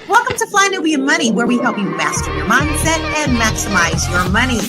Welcome to Fly Nubian Money, where we help you master your mindset and maximize your money.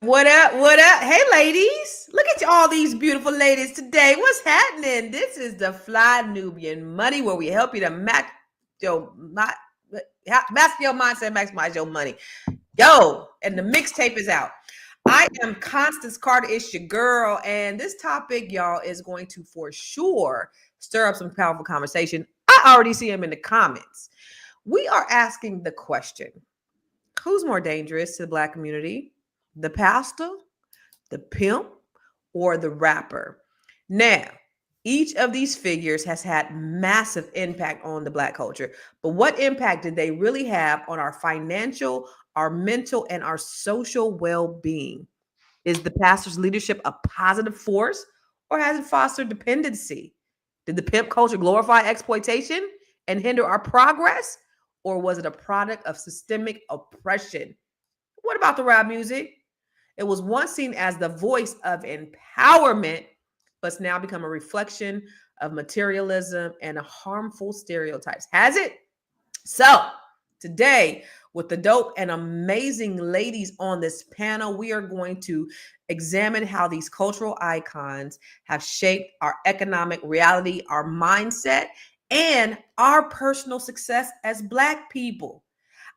What up? What up? Hey, ladies. Look at all these beautiful ladies today. What's happening? This is the Fly Nubian Money, where we help you to master your mindset, maximize your money. Yo, and the mixtape is out. I am Constance Carter. It's your girl. And this topic, y'all, is going to for sure stir up some powerful conversation. I already see them in the comments. We are asking the question, who's more dangerous to the Black community? The pastor, the pimp, or the rapper? Now, each of these figures has had massive impact on the Black culture, but what impact did they really have on our financial, our mental, and our social well-being? Is the pastor's leadership a positive force, or has it fostered dependency? Did the pimp culture glorify exploitation and hinder our progress, or was it a product of systemic oppression? What about the rap music? It was once seen as the voice of empowerment, but it's now become a reflection of materialism and harmful stereotypes. Has it? So today, with the dope and amazing ladies on this panel, we are going to examine how these cultural icons have shaped our economic reality, our mindset, and our personal success as Black people.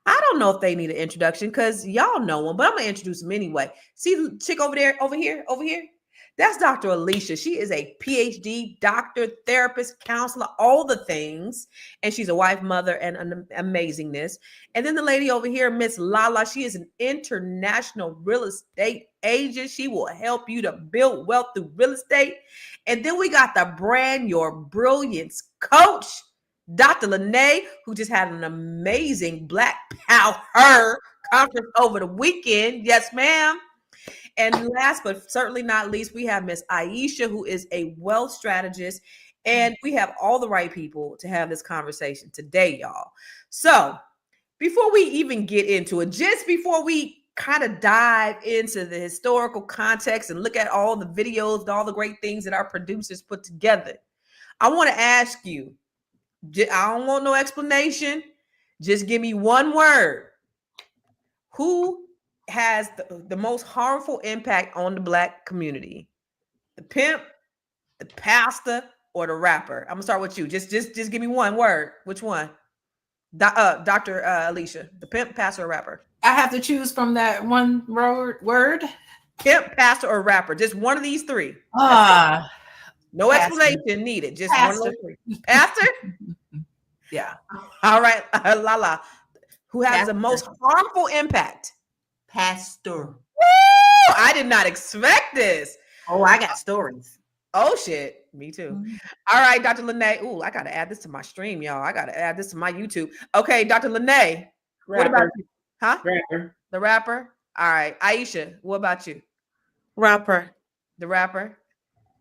I don't know if they need an introduction because y'all know them, but I'm gonna introduce them anyway. See the chick over there, over here? That's Dr. Alicia. She is a PhD, doctor, therapist, counselor, all the things. And she's a wife, mother, and an amazingness. And then the lady over here, Miss Lala, she is an international real estate agent. She will help you to build wealth through real estate. And then we got the brand Your Brilliance coach, Dr. Lene, who just had an amazing Black Power conference over the weekend. Yes, ma'am. And last but certainly not least, we have Miss Aisha, who is a wealth strategist. And we have all the right people to have this conversation today, y'all. So before we even get into it, just before we kind of dive into the historical context and look at all the videos and all the great things that our producers put together, I want to ask you, I don't want no explanation. Just give me one word. Who has the most harmful impact on the Black community? The pimp, the pastor, or the rapper? I'm gonna start with you. Just give me one word. Which one? Dr. Alicia, the pimp, pastor, or rapper? I have to choose from that one word. Pimp, pastor, or rapper? Just one of these three. No pastor. Explanation needed. Just pastor. One of those three. Pastor? Yeah. All right. Lala. Who has pastor. The most harmful impact? Pastor. Woo! I did not expect this. Oh, I got stories. Oh, shit. Me too. Mm-hmm. All right, Dr. Lene. Ooh, I got to add this to my stream, y'all. I got to add this to my YouTube. Okay, Dr. Lene. What about you? Huh? Rapper. The rapper? All right. Aisha, what about you? Rapper. The rapper?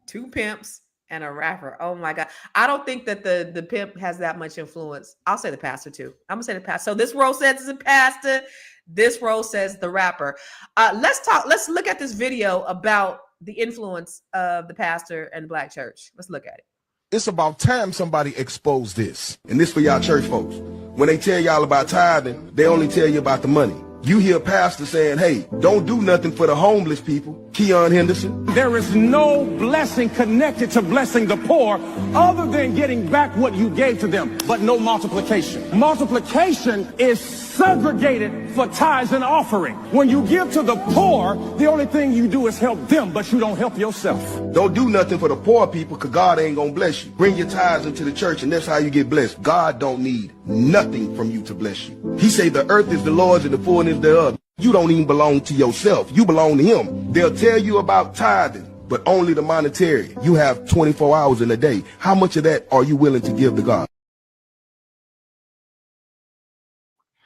Two pimps and a rapper. Oh my God. I don't think that the pimp has that much influence. I'll say the pastor too. I'm gonna say the pastor. So this row says it's a pastor. This row says the rapper. Let's look at this video about the influence of the pastor and Black church. Let's look at it. It's about time somebody exposed this. And this for y'all church folks. When they tell y'all about tithing, they only tell you about the money. You hear pastors saying, hey, don't do nothing for the homeless people. Keon Henderson. There is no blessing connected to blessing the poor other than getting back what you gave to them, but no multiplication. Multiplication is segregated for tithes and offering. When you give to the poor, the only thing you do is help them, but you don't help yourself. Don't do nothing for the poor people because God ain't going to bless you. Bring your tithes into the church and that's how you get blessed. God don't need nothing from you to bless you. He say the earth is the Lord's and the fullness thereof. You don't even belong to yourself. You belong to him. They'll tell you about tithing, but only the monetary. You have 24 hours in a day. How much of that are you willing to give to God?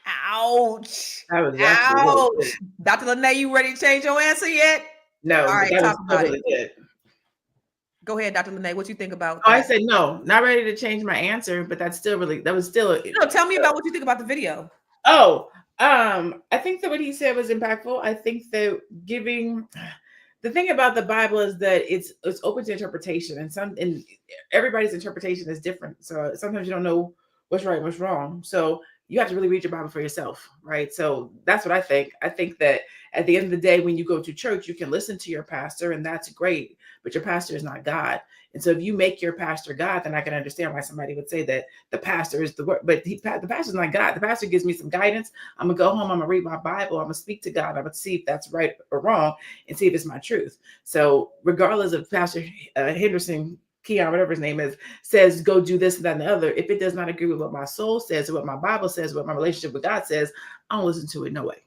Ouch. That was actually really Ouch. good. Dr. Lene, you ready to change your answer yet? No, All but right, that was talk about really good. Go ahead, Dr. Lene. What you think about Oh, I that? said no, not ready to change my answer, but that's still really, that was still. No, tell me about what you think about the video. Oh, I think that what he said was impactful. I think that giving, the thing about the Bible is that it's open to interpretation, and everybody's interpretation is different. So sometimes you don't know what's right and what's wrong. So you have to really read your Bible for yourself, right? So that's what I think. I think that at the end of the day, when you go to church, you can listen to your pastor, and that's great, but your pastor is not God. And so if you make your pastor God, then I can understand why somebody would say that the pastor is the word, but the pastor's not God. The pastor gives me some guidance. I'm gonna go home, I'm gonna read my Bible, I'm gonna speak to God, I'm gonna see if that's right or wrong and see if it's my truth. So regardless of Pastor Henderson, Keon, whatever his name is, says go do this and that and the other, if it does not agree with what my soul says or what my Bible says, what my relationship with God says, I don't listen to it. No way.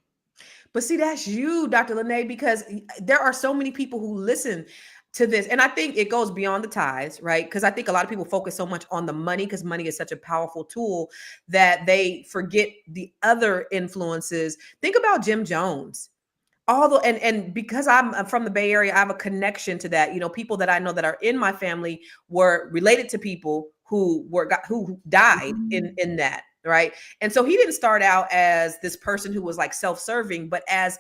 But see, that's you, Dr. Lene, because there are so many people who listen to this. And I think it goes beyond the tithes, right? Because I think a lot of people focus so much on the money because money is such a powerful tool that they forget the other influences. Think about Jim Jones. Although, and because I'm from the Bay Area, I have a connection to that. You know, people that I know that are in my family were related to people who died in that, right? And so he didn't start out as this person who was like self-serving, but as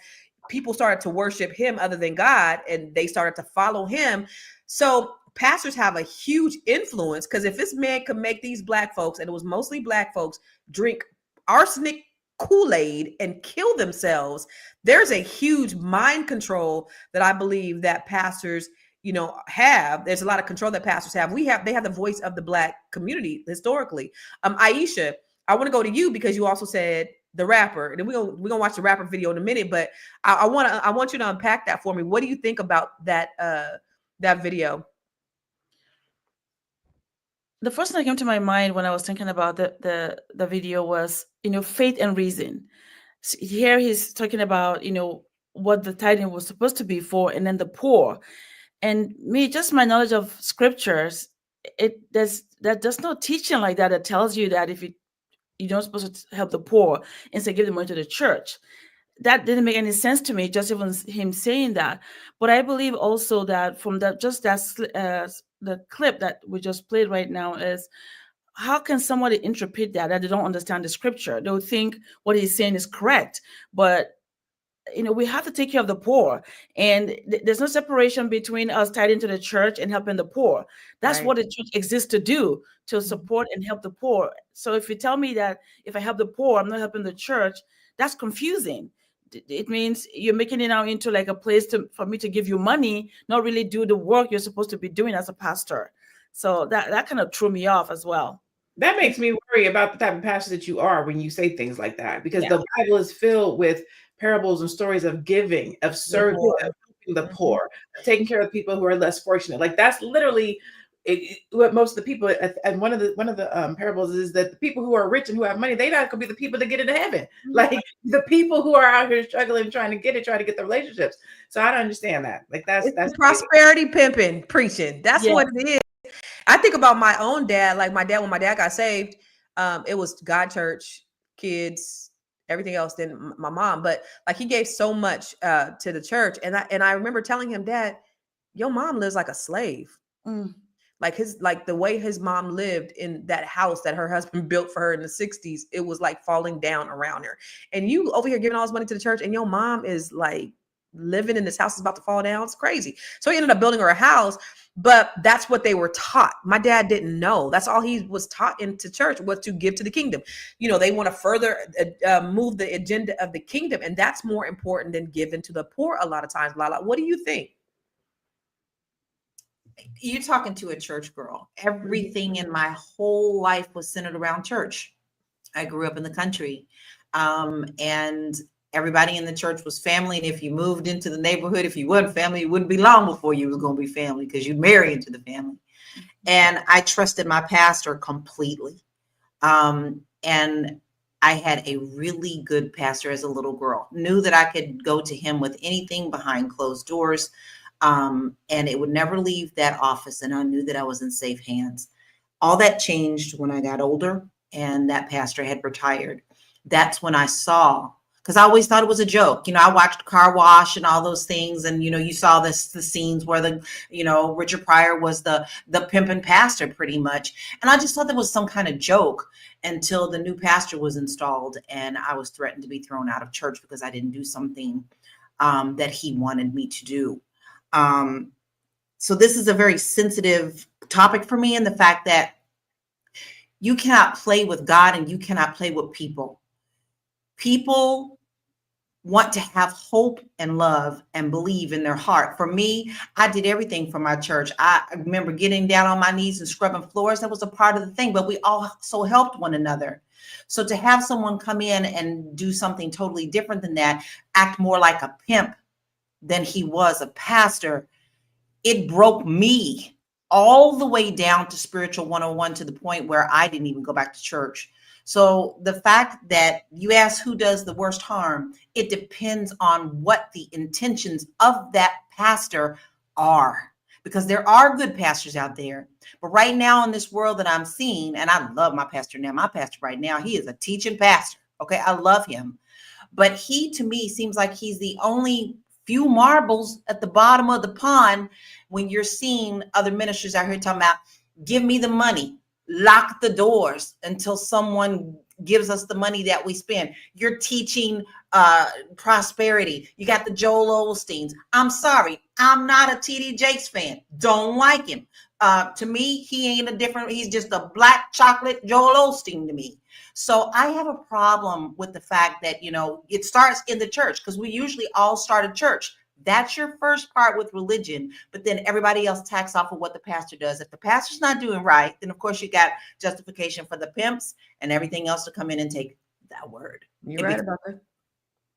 people started to worship him other than God, and they started to follow him. So pastors have a huge influence because if this man could make these black folks, and it was mostly black folks, drink arsenic Kool-Aid and kill themselves, there's a huge mind control that I believe that pastors, you know, have. There's a lot of control that pastors have. They have the voice of the black community historically. Aisha, I want to go to you because you also said the rapper, and we're gonna watch the rapper video in a minute, but I want you to unpack that for me. What do you think about that that video? The first thing that came to my mind when I was thinking about the video was, faith and reason. So here he's talking about, what the tithing was supposed to be for, and then the poor. And me, just my knowledge of scriptures, there's no teaching like that tells you that if you're not supposed to help the poor, instead give the money to the church. That didn't make any sense to me, just even him saying that. But I believe also that from the clip that we just played right now is, how can somebody interpret that they don't understand the scripture? They'll think what he's saying is correct, but we have to take care of the poor, and there's no separation between us tied into the church and helping the poor. That's Right. what the church exists to do, to support and help the poor. So if you tell me that if I help the poor, I'm not helping the church, that's confusing. It means you're making it now into like a place for me to give you money, not really do the work you're supposed to be doing as a pastor. So that kind of threw me off as well. That makes me worry about the type of pastor that you are when you say things like that, because Yeah. the Bible is filled with parables and stories of giving, of serving, of helping the poor, of taking care of people who are less fortunate. Like that's literally what most of the people. And one of the parables is that the people who are rich and who have money, they're not going to be the people that get into heaven. Like the people who are out here struggling, trying to get the relationships. So I don't understand that. Like that's prosperity pimping, preaching. That's Yeah. what it is. I think about my own dad. Like my dad, when my dad got saved, it was God, church, kids, everything else. Then my mom, but like he gave so much to the church, and I remember telling him, Dad, your mom lives like a slave. Mm. Like the way his mom lived in that house that her husband built for her in the 60s, it was like falling down around her. And you over here giving all this money to the church, and your mom is like living in this house is about to fall down. It's crazy. So he ended up building her a house, but that's what they were taught. My dad didn't know. That's all he was taught into church, was to give to the kingdom. They want to further move the agenda of the kingdom, and that's more important than giving to the poor a lot of times. Lala, what do you think? You're talking to a church girl. Everything in my whole life was centered around church. I grew up in the country, and everybody in the church was family. And if you moved into the neighborhood, if you wasn't family, it wouldn't be long before you was going to be family, because you'd marry into the family. And I trusted my pastor completely. And I had a really good pastor as a little girl, knew that I could go to him with anything behind closed doors. And it would never leave that office. And I knew that I was in safe hands. All that changed when I got older and that pastor had retired. That's when I saw, because I always thought it was a joke. I watched Car Wash and all those things. And, you saw the scenes where Richard Pryor was the pimp and pastor pretty much. And I just thought that was some kind of joke until the new pastor was installed. And I was threatened to be thrown out of church because I didn't do something that he wanted me to do. So this is a very sensitive topic for me, in the fact that you cannot play with God and you cannot play with people. People want to have hope and love and believe in their heart. For me, I did everything for my church. I remember getting down on my knees and scrubbing floors. That was a part of the thing, but we also helped one another. So to have someone come in and do something totally different than that, act more like a pimp than he was a pastor, it broke me all the way down to spiritual 101, to the point where I didn't even go back to church. So the fact that you ask who does the worst harm, it depends on what the intentions of that pastor are, because there are good pastors out there. But right now in this world that I'm seeing, and I love my pastor now, my pastor right now, he is a teaching pastor. Okay. I love him, but he, to me, seems like he's the only few marbles at the bottom of the pond when you're seeing other ministers out here talking about, give me the money, lock the doors until someone gives us the money that we spend. You're teaching prosperity. You got the Joel Osteens. I'm sorry, I'm not a TD Jakes fan. Don't like him. To me, he ain't he's just a black chocolate Joel Osteen to me. So I have a problem with the fact that, it starts in the church, because we usually all start a church. That's your first part with religion, but then everybody else tacks off of what the pastor does. If the pastor's not doing right, then of course you got justification for the pimps and everything else to come in and take that word. You're right about that.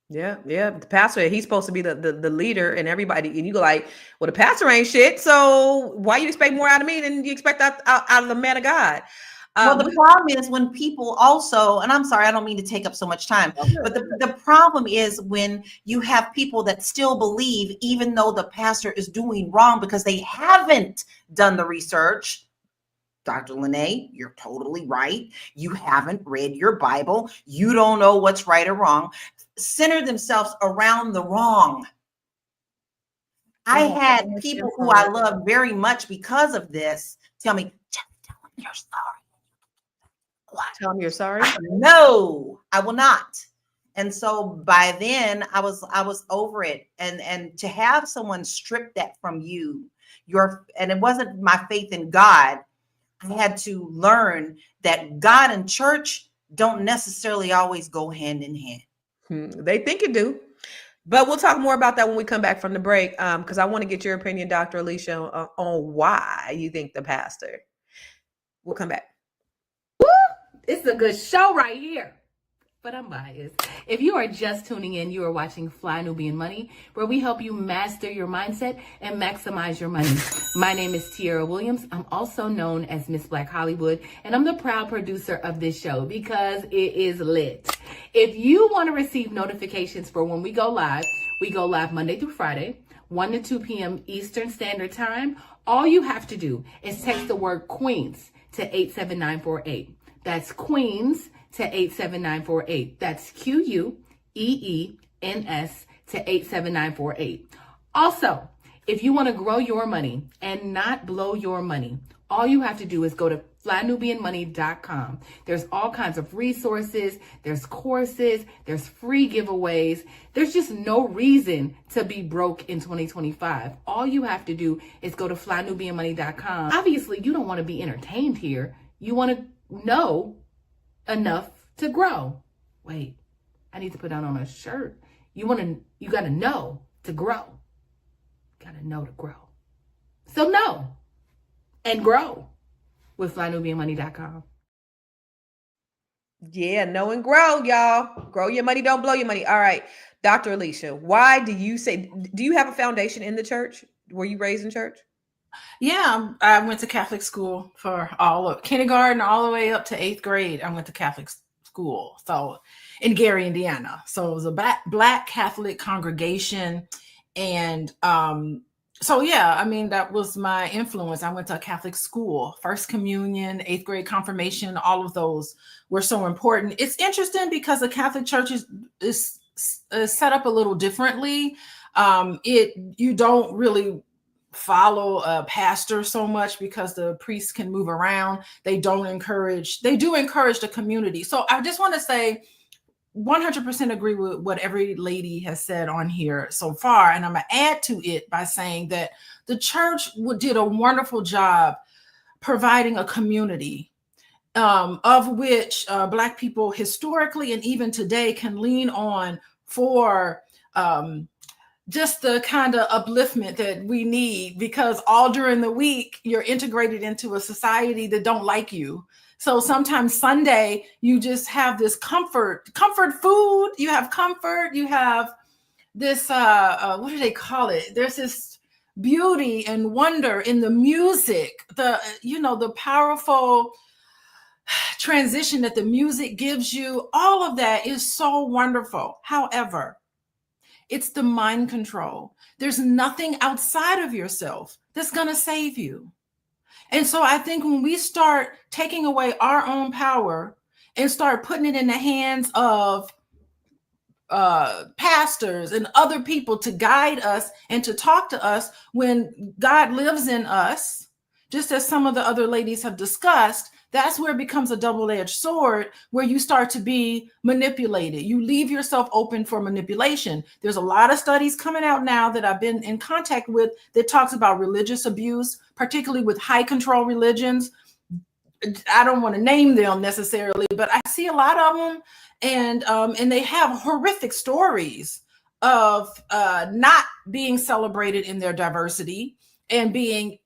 Yeah. The pastor, he's supposed to be the leader, and everybody, and you go like, well, the pastor ain't shit. So why you expect more out of me than you expect out of the man of God? Well, the problem is when people also, and I'm sorry, I don't mean to take up so much time, but the problem is when you have people that still believe, even though the pastor is doing wrong because they haven't done the research. Dr. Lene, you're totally right. You haven't read your Bible. You don't know what's right or wrong. Center themselves around the wrong. I had people who I love very much because of this tell me, just tell them you're sorry. Tell them you're sorry? No, I will not. And so by then I was over it. And to have someone strip that from you, and it wasn't my faith in God. I had to learn that God and church don't necessarily always go hand in hand. They think it do. But we'll talk more about that when we come back from the break, because I want to get your opinion, Dr. Alicia, on why you think the pastor. We'll come back. It's a good show right here, but I'm biased. If you are just tuning in, you are watching Fly Nubian Money, where we help you master your mindset and maximize your money. My name is Tiara Williams. I'm also known as Miss Black Hollywood, and I'm the proud producer of this show because it is lit. If you want to receive notifications for when we go live Monday through Friday, 1 to 2 p.m. Eastern Standard Time. All you have to do is text the word Queens to 87948. That's Queens to 87948. That's QUEENS to 87948. Also, If you want to grow your money and not blow your money, all you have to do is go to flynubianmoney.com. There's all kinds of resources, there's courses, there's free giveaways. There's just no reason to be broke in 2025. All you have to do is go to flynubianmoney.com. Obviously, you don't want to be entertained here. You want to know enough to grow. Wait, I need to put that on a shirt. You got to know to grow. Got to know to grow. So know and grow with flynubianmoney.com. Yeah, know and grow, y'all. Grow your money, don't blow your money. All right. Dr. Alicia, why do you have a foundation in the church? Were you raised in church? Yeah, I went to Catholic school for all of kindergarten, all the way up to 8th grade. I went to Catholic school, so in Gary, Indiana. So it was a Black Catholic congregation. And so, yeah, I mean, that was my influence. I went to a Catholic school, first communion, 8th grade confirmation, all of those were so important. It's interesting because the Catholic Church is set up a little differently. You don't really follow a pastor so much because the priests can move around. They do encourage the community. So I just want to say 100% agree with what every lady has said on here so far. And I'm going to add to it by saying that the church did a wonderful job providing a community of which Black people historically and even today can lean on for just the kind of upliftment that we need, because all during the week you're integrated into a society that don't like you. So sometimes Sunday you just have this comfort food. You have comfort. You have this what do they call it? There's this beauty and wonder in the music. The powerful transition that the music gives you. All of that is so wonderful. However, it's the mind control. There's nothing outside of yourself that's going to save you. And so I think when we start taking away our own power and start putting it in the hands of pastors and other people to guide us and to talk to us when God lives in us, just as some of the other ladies have discussed, that's where it becomes a double-edged sword, where you start to be manipulated. You leave yourself open for manipulation. There's a lot of studies coming out now that I've been in contact with that talks about religious abuse, particularly with high control religions. I don't want to name them necessarily, but I see a lot of them, and they have horrific stories of not being celebrated in their diversity and being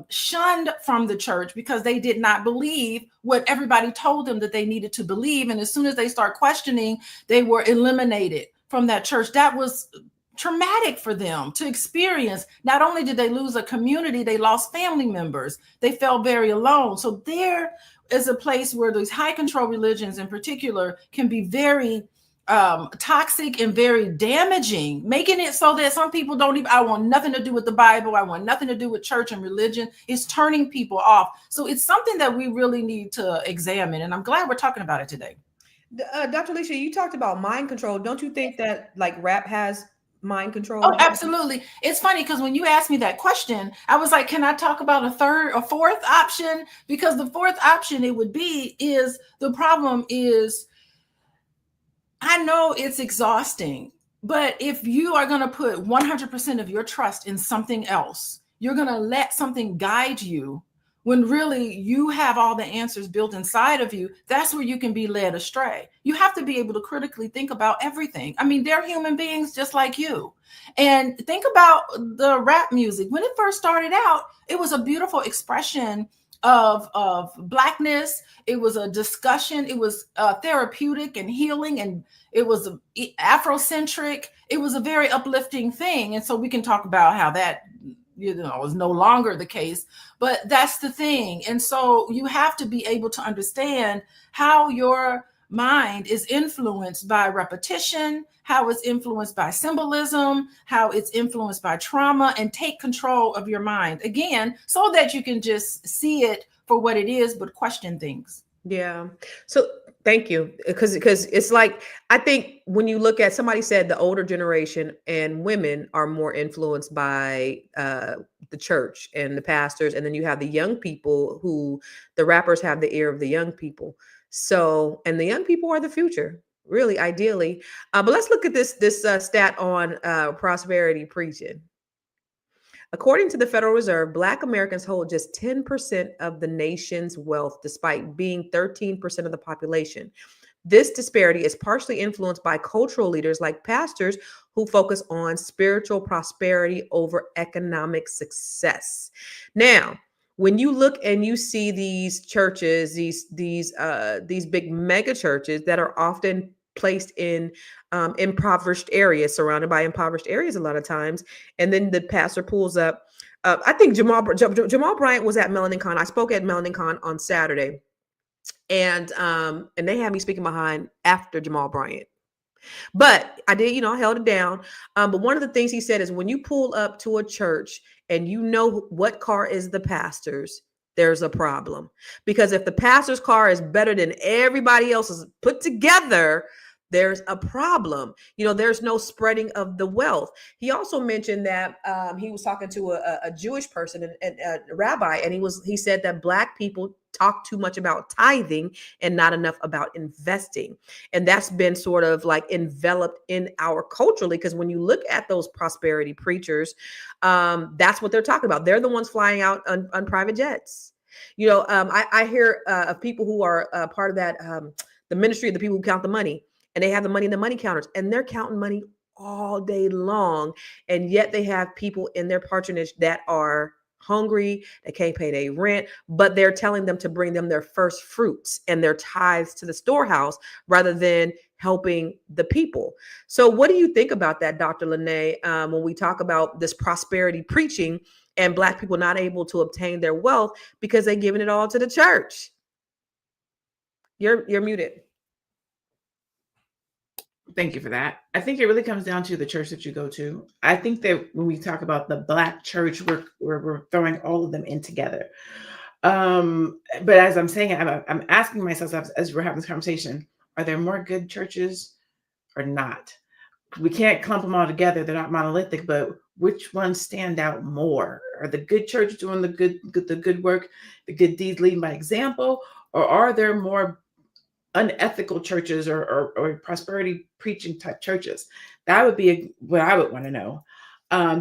shunned from the church because they did not believe what everybody told them that they needed to believe. And as soon as they start questioning, they were eliminated from that church. That was traumatic for them to experience. Not only did they lose a community, they lost family members. They felt very alone. So there is a place where these high control religions in particular can be very toxic and very damaging, making it so that some people I want nothing to do with the Bible. I want nothing to do with church and religion. It's turning people off. So it's something that we really need to examine. And I'm glad we're talking about it today. Dr. Alicia, you talked about mind control. Don't you think that like rap has mind control? Oh, absolutely. It's funny because when you asked me that question, I was like, can I talk about a fourth option? Because the fourth option is the problem is, I know it's exhausting, but if you are going to put 100% of your trust in something else, you're going to let something guide you when really you have all the answers built inside of you. That's where you can be led astray. You have to be able to critically think about everything. I mean, they're human beings just like you. And think about the rap music. When it first started out, it was a beautiful expression of Blackness. It was a discussion. It was therapeutic and healing, and it was Afrocentric. It was a very uplifting thing. And so we can talk about how that is no longer the case, but that's the thing. And so you have to be able to understand how your mind is influenced by repetition, how it's influenced by symbolism, how it's influenced by trauma, and take control of your mind again, so that you can just see it for what it is, but question things. Yeah. So thank you. Because it's like, I think when you look at, somebody said the older generation and women are more influenced by the church and the pastors, and then you have the young people who, the rappers have the ear of the young people. So, and the young people are the future, really, ideally. But let's look at this stat on prosperity preaching. According to the Federal Reserve, Black Americans hold just 10% of the nation's wealth, despite being 13% of the population. This disparity is partially influenced by cultural leaders like pastors who focus on spiritual prosperity over economic success. Now, when you look and you see these churches, these big mega churches that are often placed in impoverished areas, surrounded by impoverished areas a lot of times, and then the pastor pulls up. I think Jamal Bryant was at Melanin Con. I spoke at Melanin Con on Saturday, and they had me speaking behind after Jamal Bryant. But I did, I held it down. But one of the things he said is, when you pull up to a church and you know what car is the pastor's, there's a problem. Because if the pastor's car is better than everybody else's put together, there's a problem. There's no spreading of the wealth. He also mentioned that he was talking to a Jewish person, and a rabbi, and he said that Black people talk too much about tithing and not enough about investing. And that's been sort of like enveloped in our culturally, because when you look at those prosperity preachers, that's what they're talking about. They're the ones flying out on private jets. I hear of people who are part of that, the ministry of the people who count the money. And they have the money in the money counters, and they're counting money all day long. And yet they have people in their patronage that are hungry, they can't pay their rent, but they're telling them to bring them their first fruits and their tithes to the storehouse rather than helping the people. So what do you think about that, Dr. Lene, when we talk about this prosperity preaching and Black people not able to obtain their wealth because they're giving it all to the church? You're muted. Thank you for that. I think it really comes down to the church that you go to. I think that when we talk about the Black church, we're throwing all of them in together. But as I'm saying, I'm asking myself as we're having this conversation, are there more good churches or not? We can't clump them all together. They're not monolithic, but which ones stand out more? Are the good church doing the good work, the good deeds leading by example, or are there more unethical churches or prosperity preaching type churches? That would be what I would want to know.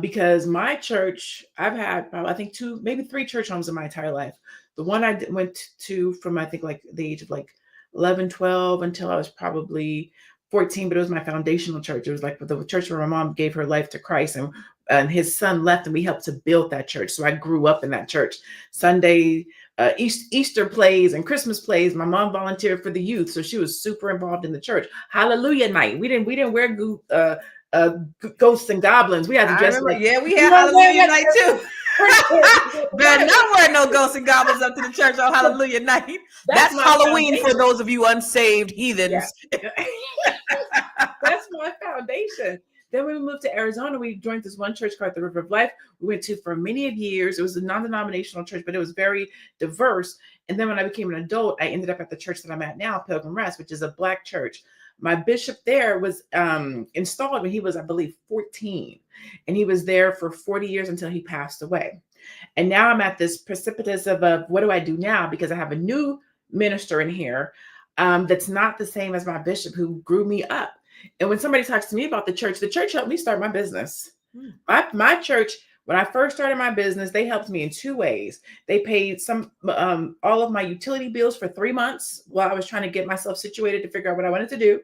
Because my church, I've had, I think 2, maybe 3 church homes in my entire life. The one I went to from, I think, like the age of like 11, 12 until I was probably 14, but it was my foundational church. It was like the church where my mom gave her life to Christ, and his son left, and we helped to build that church. So I grew up in that church. Sunday, Easter plays and Christmas plays. My mom volunteered for the youth, so she was super involved in the church. Hallelujah night. We didn't wear ghosts and goblins. We had to dress like, yeah, we had Hallelujah night too. Better not wear no ghosts and goblins up to the church on Hallelujah night. That's Halloween foundation. For those of you unsaved heathens. Yeah. That's my foundation. Then when we moved to Arizona, we joined this one church called the River of Life. We went to for many years. It was a non-denominational church, but it was very diverse. And then when I became an adult, I ended up at the church that I'm at now, Pilgrim Rest, which is a Black church. My bishop there was installed when he was, I believe, 14. And he was there for 40 years until he passed away. And now I'm at this precipice of what do I do now? Because I have a new minister in here that's not the same as my bishop who grew me up. And when somebody talks to me about the church helped me start my business. My church, when I first started my business, they helped me in 2 ways. They paid all of my utility bills for 3 months while I was trying to get myself situated to figure out what I wanted to do.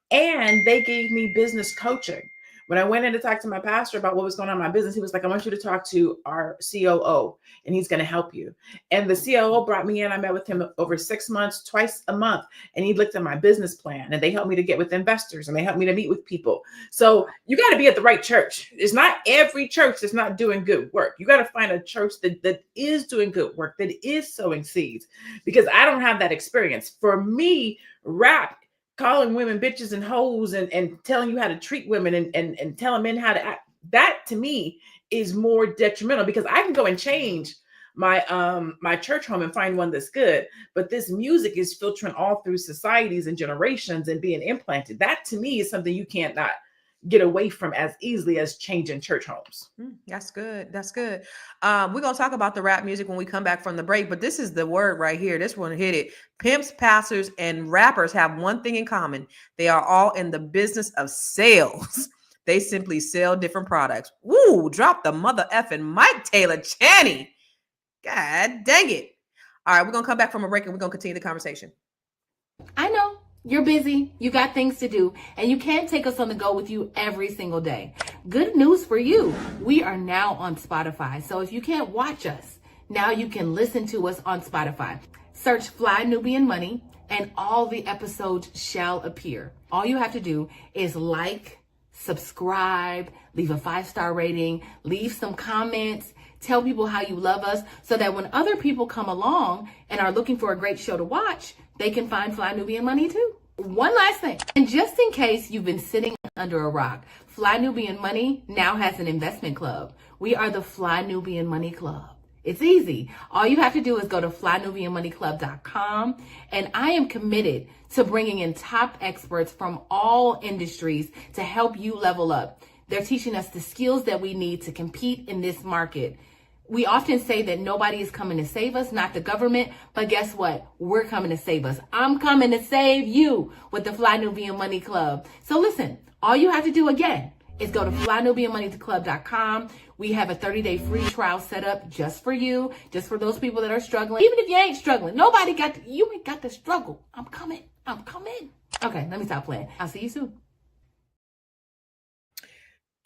And they gave me business coaching. When I went in to talk to my pastor about what was going on in my business, he was like, I want you to talk to our COO and he's going to help you. And the COO brought me in. I met with him over 6 months, twice a month. And he looked at my business plan and they helped me to get with investors and they helped me to meet with people. So you got to be at the right church. It's not every church that's not doing good work. You got to find a church that is doing good work, that is sowing seeds, because I don't have that experience. For me, rap, calling women bitches and hoes and telling you how to treat women and telling men how to act, that to me is more detrimental, because I can go and change my church home and find one that's good. But this music is filtering all through societies and generations and being implanted. That to me is something you can't not get away from as easily as changing church homes. That's good. That's good. We're going to talk about the rap music when we come back from the break, but this is the word right here. This one hit it. Pimps, pastors, and rappers have one thing in common. They are all in the business of sales. They simply sell different products. Woo, drop the mother effing Mike Taylor Channy. God dang it. All right, we're going to come back from a break and we're going to continue the conversation. I know you're busy, you got things to do, and you can't take us on the go with you every single day. Good news for you. We are now on Spotify. So if you can't watch us, now you can listen to us on Spotify. Search Fly Nubian Money and all the episodes shall appear. All you have to do is like, subscribe, leave a 5-star rating, leave some comments, tell people how you love us so that when other people come along and are looking for a great show to watch, they can find Fly Nubian Money too. One last thing, and just in case you've been sitting under a rock, Fly Nubian Money now has an investment club. We are the Fly Nubian Money Club. It's easy. All you have to do is go to flynubianmoneyclub.com, and I am committed to bringing in top experts from all industries to help you level up. They're teaching us the skills that we need to compete in this market. We often say that nobody is coming to save us, not the government, but guess what? We're coming to save us. I'm coming to save you with the Fly Nubian Money Club. So listen, all you have to do again is go to flynubianmoneyclub.com. We have a 30-day free trial set up just for you, just for those people that are struggling. Even if you ain't struggling, you ain't got to struggle. I'm coming. Okay, let me stop playing. I'll see you soon.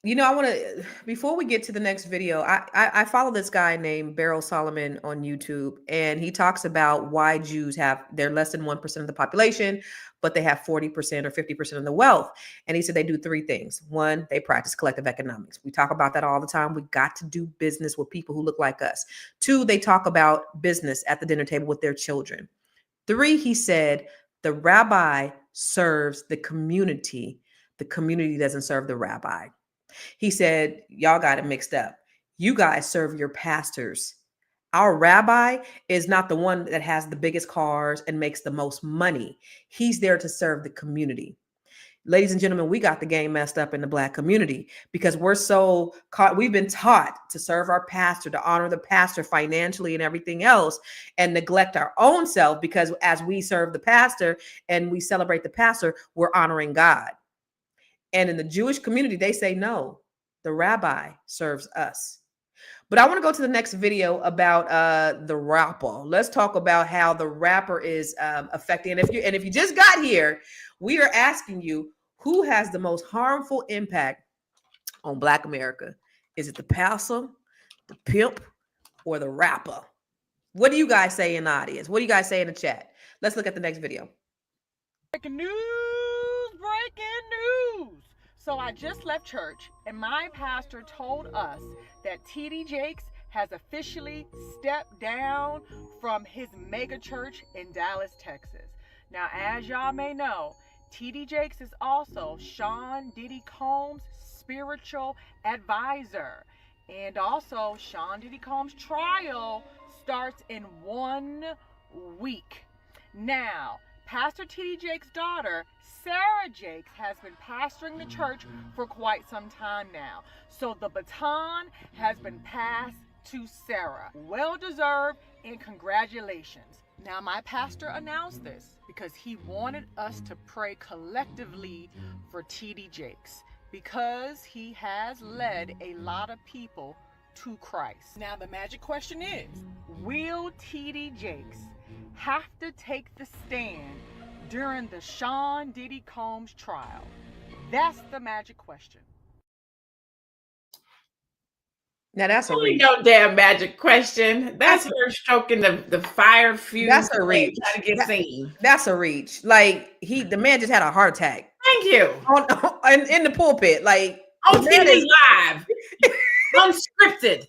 You know, I want to, before we get to the next video, I follow this guy named Beryl Solomon on YouTube, and he talks about why Jews they're less than 1% of the population, but they have 40% or 50% of the wealth. And he said they do 3 things. 1, they practice collective economics. We talk about that all the time. We got to do business with people who look like us. 2, they talk about business at the dinner table with their children. 3, he said, the rabbi serves the community. The community doesn't serve the rabbi. He said, y'all got it mixed up. You guys serve your pastors. Our rabbi is not the one that has the biggest cars and makes the most money. He's there to serve the community. Ladies and gentlemen, we got the game messed up in the Black community because we're so caught. We've been taught to serve our pastor, to honor the pastor financially and everything else, and neglect our own self, because as we serve the pastor and we celebrate the pastor, we're honoring God. And in the Jewish community, they say, no, the rabbi serves us. But I want to go to the next video about the rapper. Let's talk about how the rapper is affecting. And if you just got here, we are asking you, who has the most harmful impact on Black America? Is it the pastor, the pimp, or the rapper? What do you guys say in the audience? What do you guys say in the chat? Let's look at the next video. Breaking news. So I just left church and my pastor told us that TD Jakes has officially stepped down from his mega church in Dallas, Texas. Now, as y'all may know, TD Jakes is also Sean Diddy Combs' spiritual advisor. And also, Sean Diddy Combs' trial starts in 1 week. Now, Pastor TD Jakes' daughter, Sarah Jakes, has been pastoring the church for quite some time now. So the baton has been passed to Sarah. Well deserved, and congratulations. Now, my pastor announced this because he wanted us to pray collectively for TD Jakes, because he has led a lot of people to Christ. Now, the magic question is, will TD Jakes have to take the stand during the Sean Diddy Combs trial? That's the magic question. Now that's a Really reach. no damn magic question. That's her stroking the fire fuse. That's a reach. Trying to get seen. That's a reach. Like the man just had a heart attack. Thank you. In the pulpit, like on TV live, unscripted.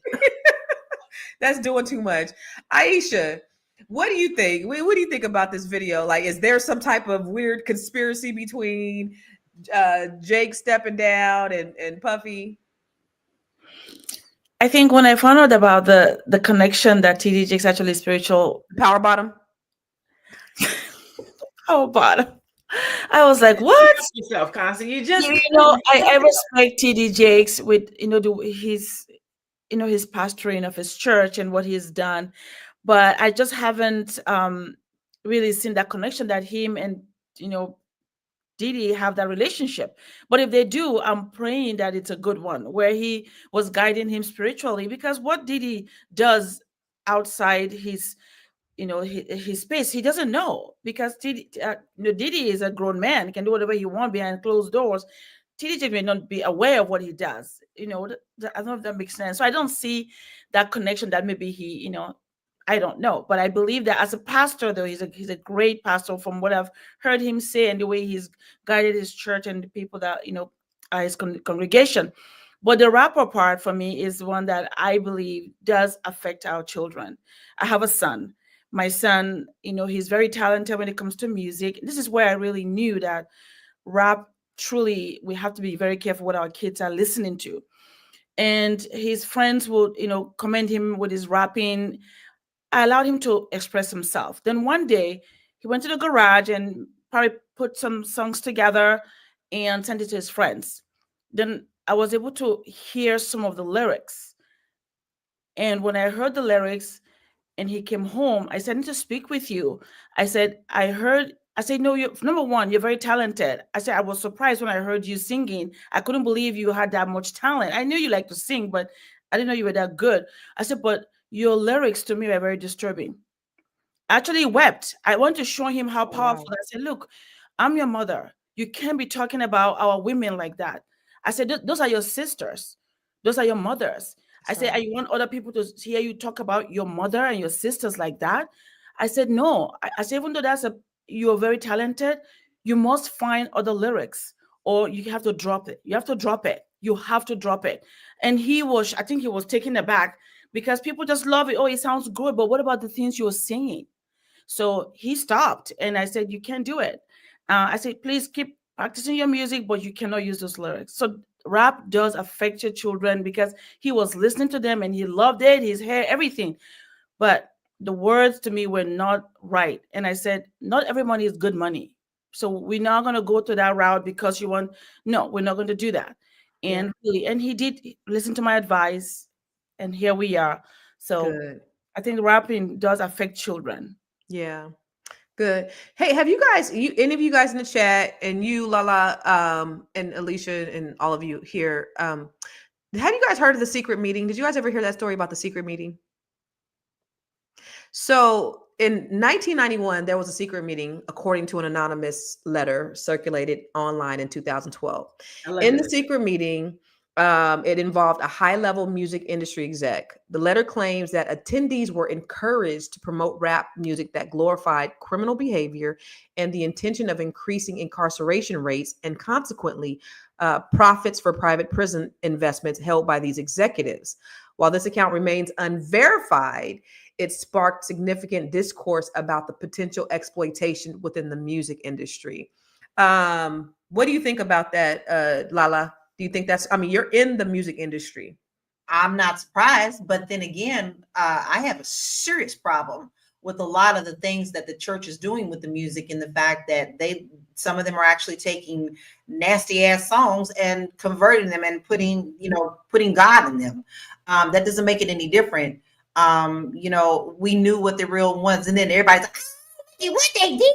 That's doing too much. Aisha, what do you think? What do you think about this video? Like, is there some type of weird conspiracy between Jake stepping down and Puffy? I think when I found out about the connection that TD Jakes actually spiritual Power bottom. power bottom, I was like, what? Yourself, Constance. You just I respect TD Jakes with his his pastoring of his church and what he's done, but I just haven't really seen that connection that him and Didi have that relationship. But if they do, I'm praying that it's a good one where he was guiding him spiritually, because what Didi does outside his his space, he doesn't know, because Didi is a grown man. He can do whatever he wants behind closed doors. TDJ may not be aware of what he does. I don't know if that makes sense. So I don't see that connection that maybe he, I don't know. But I believe that as a pastor, though, he's a great pastor from what I've heard him say and the way he's guided his church and the people that, are his congregation. But the rapper part for me is one that I believe does affect our children. I have a son. My son, he's very talented when it comes to music. This is where I really knew that rap, truly, we have to be very careful what our kids are listening to. And his friends would, commend him with his rapping. I allowed him to express himself. Then one day he went to the garage and probably put some songs together and sent it to his friends. Then I was able to hear some of the lyrics. And when I heard the lyrics and he came home, I said, I need to speak with you. I said, no, number one, you're very talented. I said, I was surprised when I heard you singing. I couldn't believe you had that much talent. I knew you like to sing, but I didn't know you were that good. I said, but your lyrics to me were very disturbing. I actually wept. I want to show him how powerful. I said, look, I'm your mother. You can't be talking about our women like that. I said, those are your sisters. Those are your mothers. I said, and you want other people to hear you talk about your mother and your sisters like that? I said, no. I said, even though you're very talented, you must find other lyrics, or you have to drop it. You have to drop it. You have to drop it. And I think he was taken aback, because people just love it. Oh, it sounds good, but what about the things you were singing? So he stopped, and I said, you can't do it. I said, please keep practicing your music, but you cannot use those lyrics. So rap does affect your children, because he was listening to them and he loved it, his hair, everything. But the words to me were not right. And I said, not every money is good money. So we're not going to go to that route because no, we're not going to do that. And and he did listen to my advice, and here we are. So good. I think rapping does affect children. Yeah. Good. Hey, have you guys, any of you guys in the chat, and you, Lala, and Alicia, and all of you here, have you guys heard of the secret meeting? Did you guys ever hear that story about the secret meeting? So in 1991, there was a secret meeting, according to an anonymous letter circulated online in 2012. In the secret meeting, it involved a high-level music industry exec. The letter claims that attendees were encouraged to promote rap music that glorified criminal behavior and the intention of increasing incarceration rates, and consequently, profits for private prison investments held by these executives. While this account remains unverified, it sparked significant discourse about the potential exploitation within the music industry. What do you think about that, Lala? Do you think you're in the music industry? I'm not surprised, but then again, I have a serious problem with a lot of the things that the church is doing with the music, and the fact that some of them are actually taking nasty ass songs and converting them and putting God in them. That doesn't make it any different. We knew what the real ones, and then everybody's like, what they did.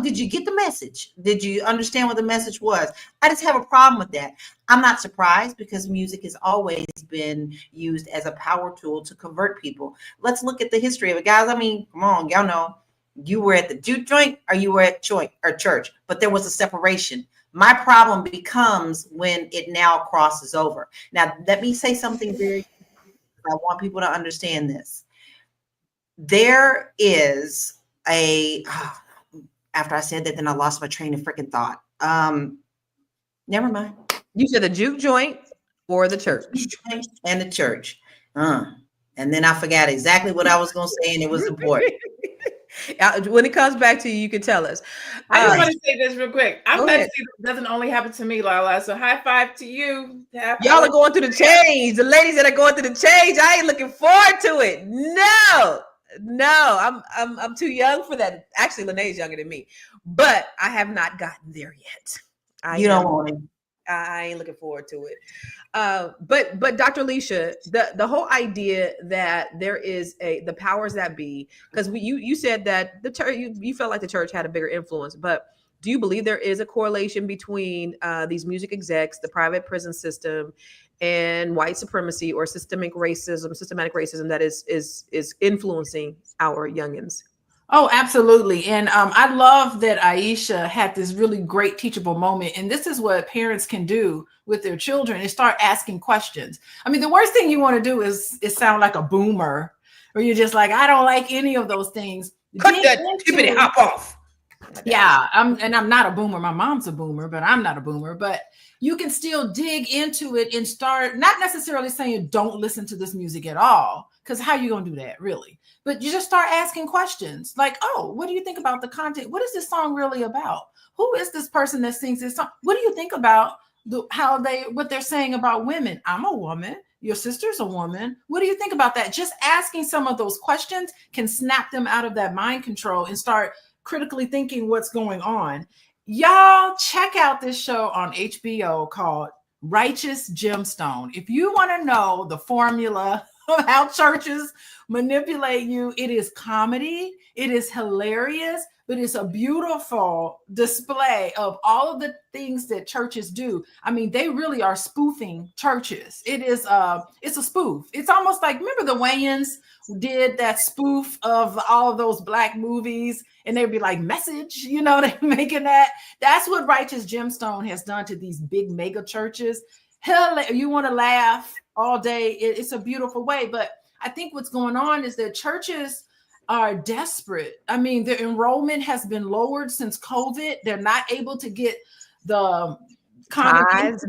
Did you get the message? Did you understand what the message was? I just have a problem with that. I'm not surprised, because music has always been used as a power tool to convert people. Let's look at the history of it, guys. I mean, come on, y'all know you were at the juke joint or you were at church, but there was a separation. My problem becomes when it now crosses over. Now, let me say something very, I want people to understand this. There is after I said that, then I lost my train of freaking thought. Never mind. You said the juke joint or the church? And the church. And then I forgot exactly what I was going to say, and it was important. When it comes back to you, you can tell us. I just want to say this real quick. I'm Go glad to ahead. see that doesn't only happen to me, Lala. So high five to you. Y'all are going through the change. The ladies that are going through the change, I ain't looking forward to it. No, I'm too young for that. Actually, Lene's younger than me, but I have not gotten there yet. You don't want it. I ain't looking forward to it. But Dr. Alicia, the whole idea that there is the powers that be, because you said that the church, you felt like the church had a bigger influence, but do you believe there is a correlation between these music execs, the private prison system, and white supremacy or systematic racism that is influencing our youngins? Oh, absolutely. And I love that Aisha had this really great teachable moment. And this is what parents can do with their children is start asking questions. I mean, the worst thing you want to do is sound like a boomer, or you're just like, I don't like any of those things. Cut that tippity hop off. Yeah, I'm not a boomer. My mom's a boomer, but I'm not a boomer. But you can still dig into it and start not necessarily saying don't listen to this music at all, because how are you going to do that, really? But you just start asking questions like, oh, what do you think about the content? What is this song really about? Who is this person that sings this song? What do you think about what they're saying about women? I'm a woman. Your sister's a woman. What do you think about that? Just asking some of those questions can snap them out of that mind control and start critically thinking what's going on. Y'all check out this show on HBO called Righteous Gemstone. If you want to know the formula of how churches manipulate you, it is comedy, it is hilarious, but it's a beautiful display of all of the things that churches do. I mean, they really are spoofing churches. It's a spoof. It's almost like, remember the Wayans did that spoof of all of those Black movies, and they'd be like, Message, they're making that. That's what Righteous Gemstone has done to these big mega churches. Hell, you want to laugh all day. It's a beautiful way. But I think what's going on is that churches are desperate. I mean, their enrollment has been lowered since COVID. They're not able to get the tithes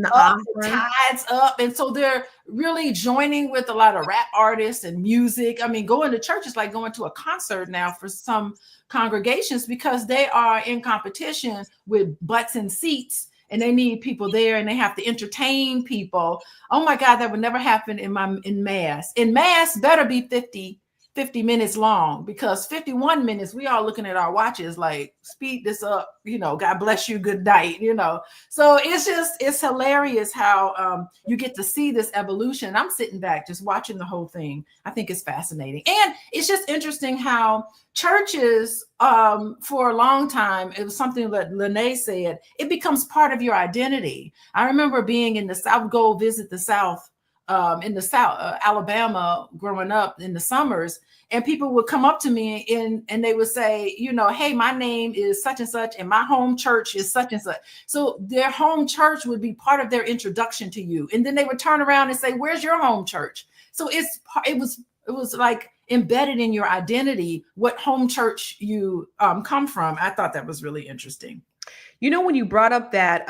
up. And so they're really joining with a lot of rap artists and music. I mean, going to church is like going to a concert now for some congregations, because they are in competition with butts and seats, and they need people there, and they have to entertain people. Oh my God, that would never happen in mass. In mass better be 50 minutes long, because 51 minutes, we all looking at our watches like, speed this up, God bless you, good night, So it's hilarious how you get to see this evolution. I'm sitting back just watching the whole thing. I think it's fascinating. And it's just interesting how churches, for a long time, it was something that Lene said, it becomes part of your identity. I remember being in the South, go visit the South, Alabama, growing up in the summers, and people would come up to me and they would say, hey, my name is such and such, and my home church is such and such. So their home church would be part of their introduction to you. And then they would turn around and say, where's your home church? So it was like embedded in your identity, what home church you come from. I thought that was really interesting. When you brought up that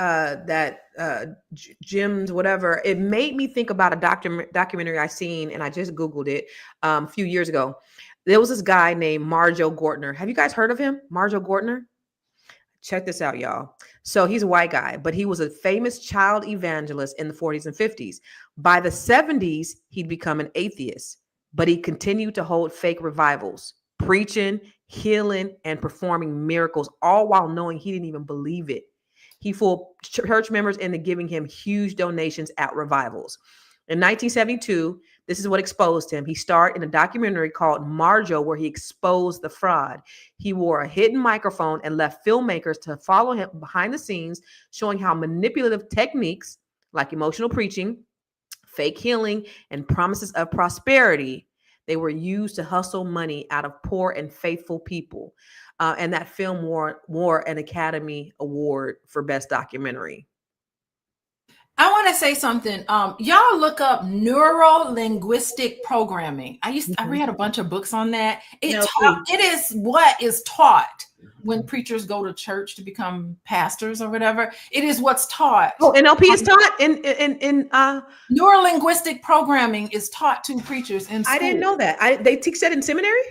gyms, whatever, it made me think about a documentary I seen, and I just Googled it a few years ago. There was this guy named Marjo Gortner. Have you guys heard of him? Marjo Gortner? Check this out, y'all. So he's a white guy, but he was a famous child evangelist in the 40s and 50s. By the 70s, he'd become an atheist, but he continued to hold fake revivals, preaching, healing, and performing miracles, all while knowing he didn't even believe it. He fooled church members into giving him huge donations at revivals. In 1972, this is what exposed him. He starred in a documentary called Marjo, where he exposed the fraud. He wore a hidden microphone and left filmmakers to follow him behind the scenes, showing how manipulative techniques like emotional preaching, fake healing, and promises of prosperity, they were used to hustle money out of poor and faithful people. And that film won an Academy Award for Best Documentary. I want to say something. Y'all look up neuro-linguistic programming. I read a bunch of books on that. It is what is taught when preachers go to church to become pastors or whatever. It is what's taught. Oh, NLP is taught in neuro-linguistic programming is taught to preachers in school. I didn't know that. They teach that in seminary?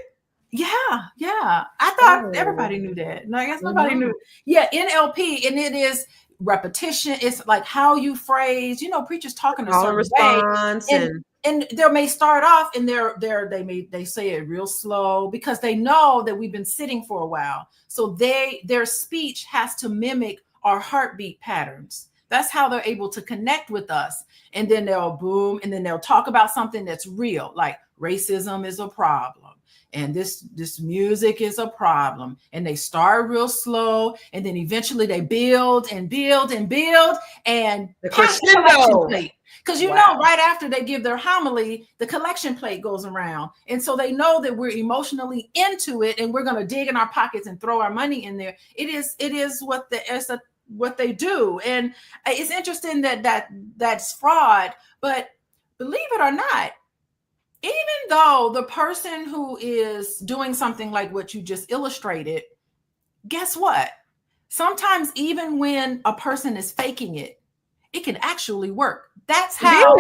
Yeah. I thought Oh. everybody knew that. No, I guess nobody knew. Yeah, NLP, and it is repetition. It's like how you phrase, preachers talking a Call and certain way. response And they may start off and they say it real slow because they know that we've been sitting for a while. So their speech has to mimic our heartbeat patterns. That's how they're able to connect with us. And then they'll boom, and then they'll talk about something that's real, like racism is a problem. And this music is a problem. And they start real slow, and then eventually they build and build and build, and the pass the crescendo. collection plate. Because know, right after they give their homily, the collection plate goes around. And so they know that we're emotionally into it, and we're going to dig in our pockets and throw our money in there. It is what they do. And it's interesting that's fraud, but believe it or not, even though the person who is doing something like what you just illustrated, guess what? Sometimes even when a person is faking it, it can actually work. That's how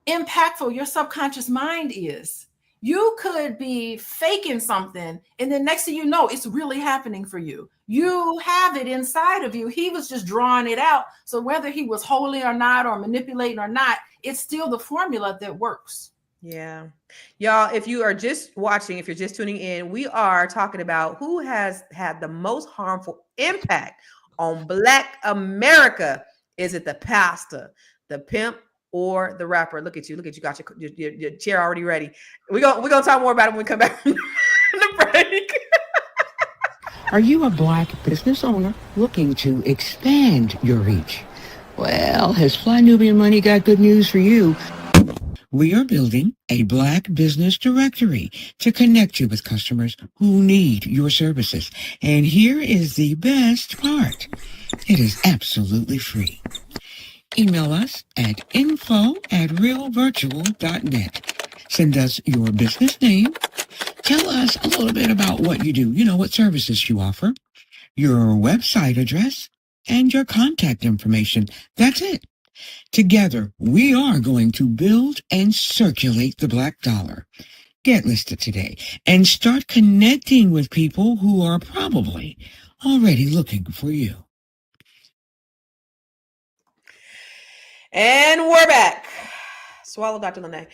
impactful your subconscious mind is. You could be faking something, and then next thing you know, it's really happening for you. You have it inside of you. He was just drawing it out. So whether he was holy or not, or manipulating or not, it's still the formula that works. Yeah. Y'all, if you are just watching, if you're just tuning in, we are talking about who has had the most harmful impact on Black America. Is it the pastor, the pimp, or the rapper? Look at you. Got your chair already ready. We're gonna talk more about it when we come back from the break. Are you a Black business owner looking to expand your reach? Well, has Fly Nubian Money got good news for you? We are building a Black business directory to connect you with customers who need your services. And here is the best part. It is absolutely free. Email us at info@realvirtual.net. Send us your business name. Tell us a little bit about what you do, what services you offer, your website address, and your contact information. That's it. Together, we are going to build and circulate the Black dollar. Get listed today and start connecting with people who are probably already looking for you. And we're back. Swallow, Dr. Lene.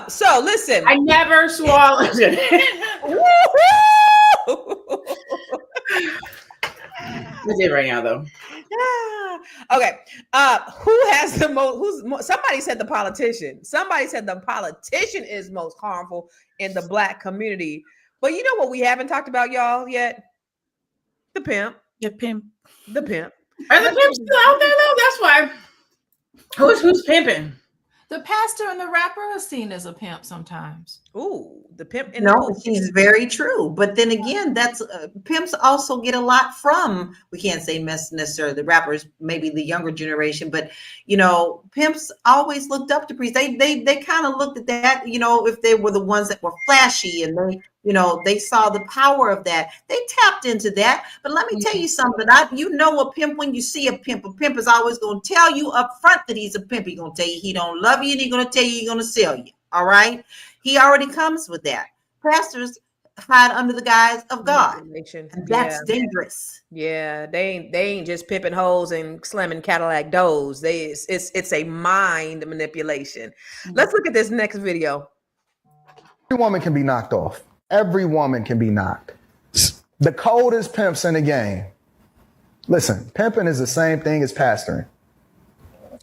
So listen. I never swallowed it. I did right now, though. Okay. Who has the most? Somebody said the politician. Somebody said the politician is most harmful in the Black community. But you know what we haven't talked about, y'all, yet? The pimp. The pimp. The pimp. Are the pimps still out there, though? That's why. Who's pimping? The pastor and the rapper are seen as a pimp sometimes. Ooh, the pimp. No, she's very true. But then again, that's pimps also get a lot from, we can't say necessarily the rappers, maybe the younger generation, but pimps always looked up to priests. They kind of looked at that, if they were the ones that were flashy and they saw the power of that. They tapped into that. But let me tell you something. A pimp when you see a pimp. A pimp is always going to tell you up front that he's a pimp. He's going to tell you he don't love you, and he's going to tell you he's going to sell you. All right? He already comes with that. Pastors hide under the guise of God. And that's dangerous. Yeah, they ain't just pimping hoes and slamming Cadillac doors. It's a mind manipulation. Let's look at this next video. Every woman can be knocked off. Every woman can be knocked. The coldest pimps in the game. Listen, pimping is the same thing as pastoring.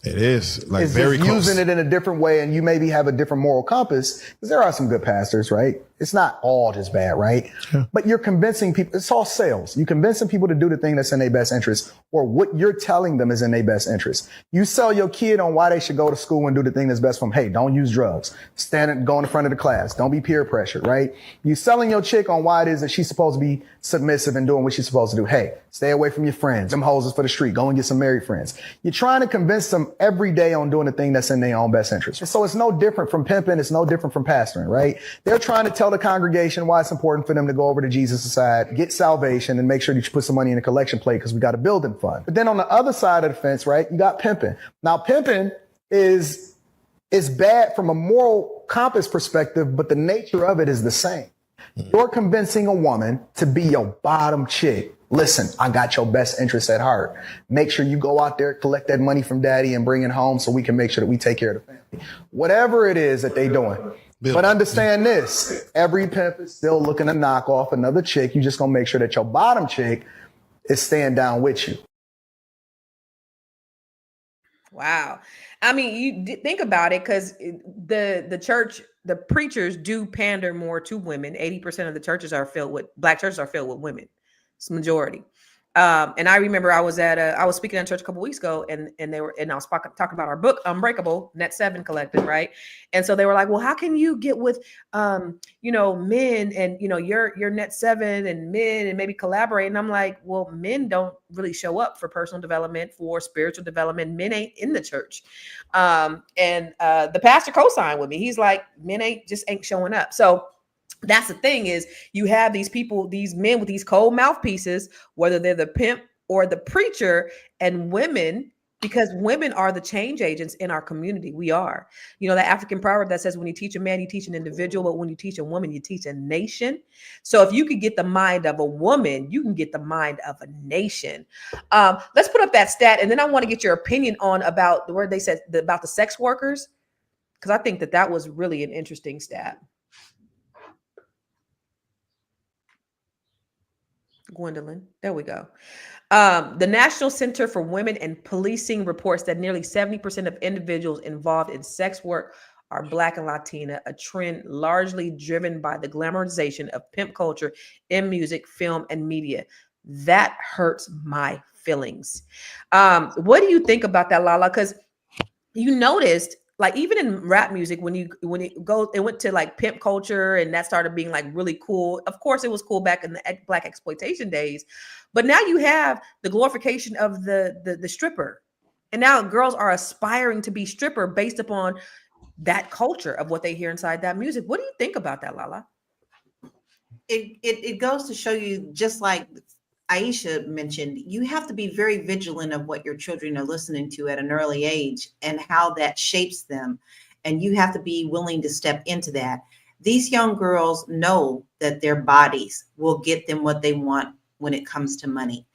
It is it's very just close. Using it in a different way, and you maybe have a different moral compass, because there are some good pastors, right? It's not all just bad, right? Yeah. But you're convincing people, it's all sales. You're convincing people to do the thing that's in their best interest, or what you're telling them is in their best interest. You sell your kid on why they should go to school and do the thing that's best for them. Hey, don't use drugs. Go in the front of the class. Don't be peer pressured, right? You're selling your chick on why it is that she's supposed to be submissive and doing what she's supposed to do. Hey, stay away from your friends. Them hoes is for the street. Go and get some married friends. You're trying to convince them every day on doing the thing that's in their own best interest. So it's no different from pimping. It's no different from pastoring, right? They're trying to tell the congregation why it's important for them to go over to Jesus' side, get salvation, and make sure that you put some money in the collection plate because we got a building fund. But then on the other side of the fence, right, you got pimping. Now, pimping is bad from a moral compass perspective, but the nature of it is the same. You're convincing a woman to be your bottom chick. Listen, I got your best interests at heart. Make sure you go out there, collect that money from daddy and bring it home so we can make sure that we take care of the family. Whatever it is that they doing. But understand this, every pimp is still looking to knock off another chick. You just gonna make sure that your bottom chick is staying down with you. Wow. I mean, you think about it, because the church, the preachers do pander more to women. 80% of the churches are filled with black churches are filled with women. It's majority. And I remember I was speaking at church a couple weeks ago, and I was talking about our book, Unbreakable, Net 7 Collective, right? And so they were like, well, how can you get with, men and, you're Net 7 and men and maybe collaborate? And I'm like, well, men don't really show up for personal development, for spiritual development. Men ain't in the church. And the pastor co-signed with me. He's like, men ain't showing up. So that's the thing, is you have these people, these men with these cold mouthpieces, whether they're the pimp or the preacher, and women, because women are the change agents in our community. We are, the African proverb that says, when you teach a man, you teach an individual, but when you teach a woman, you teach a nation. So if you could get the mind of a woman, you can get the mind of a nation. Let's put up that stat. And then I want to get your opinion on about where they said about the sex workers, because I think that was really an interesting stat. Gwendolyn, there we go. The National Center for Women and Policing reports that nearly 70% of individuals involved in sex work are Black and Latina, a trend largely driven by the glamorization of pimp culture in music, film, and media. That hurts my feelings. What do you think about that, Lala? Because you noticed, like, even in rap music, when it went to like pimp culture, and that started being like really cool. Of course, it was cool back in the Black exploitation days, but now you have the glorification of the stripper, and now girls are aspiring to be stripper based upon that culture of what they hear inside that music. What do you think about that, Lala? It goes to show you, just like Aisha mentioned, you have to be very vigilant of what your children are listening to at an early age and how that shapes them. And you have to be willing to step into that. These young girls know that their bodies will get them what they want when it comes to money.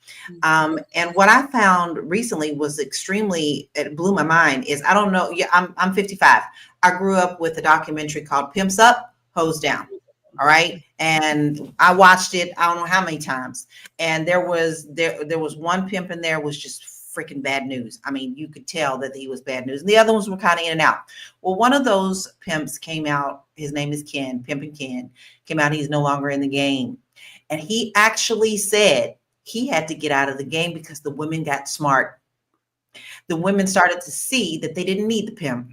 And what I found recently was it blew my mind, is, I don't know. Yeah, I'm 55. I grew up with a documentary called Pimps Up, Hoes Down. All right. And I watched it, I don't know how many times. And there was one pimp in there was just freaking bad news. I mean, you could tell that he was bad news. And the other ones were kind of in and out. Well, one of those pimps came out. His name is Ken, Pimpin' Ken, came out. He's no longer in the game. And he actually said he had to get out of the game because the women got smart. The women started to see that they didn't need the pimp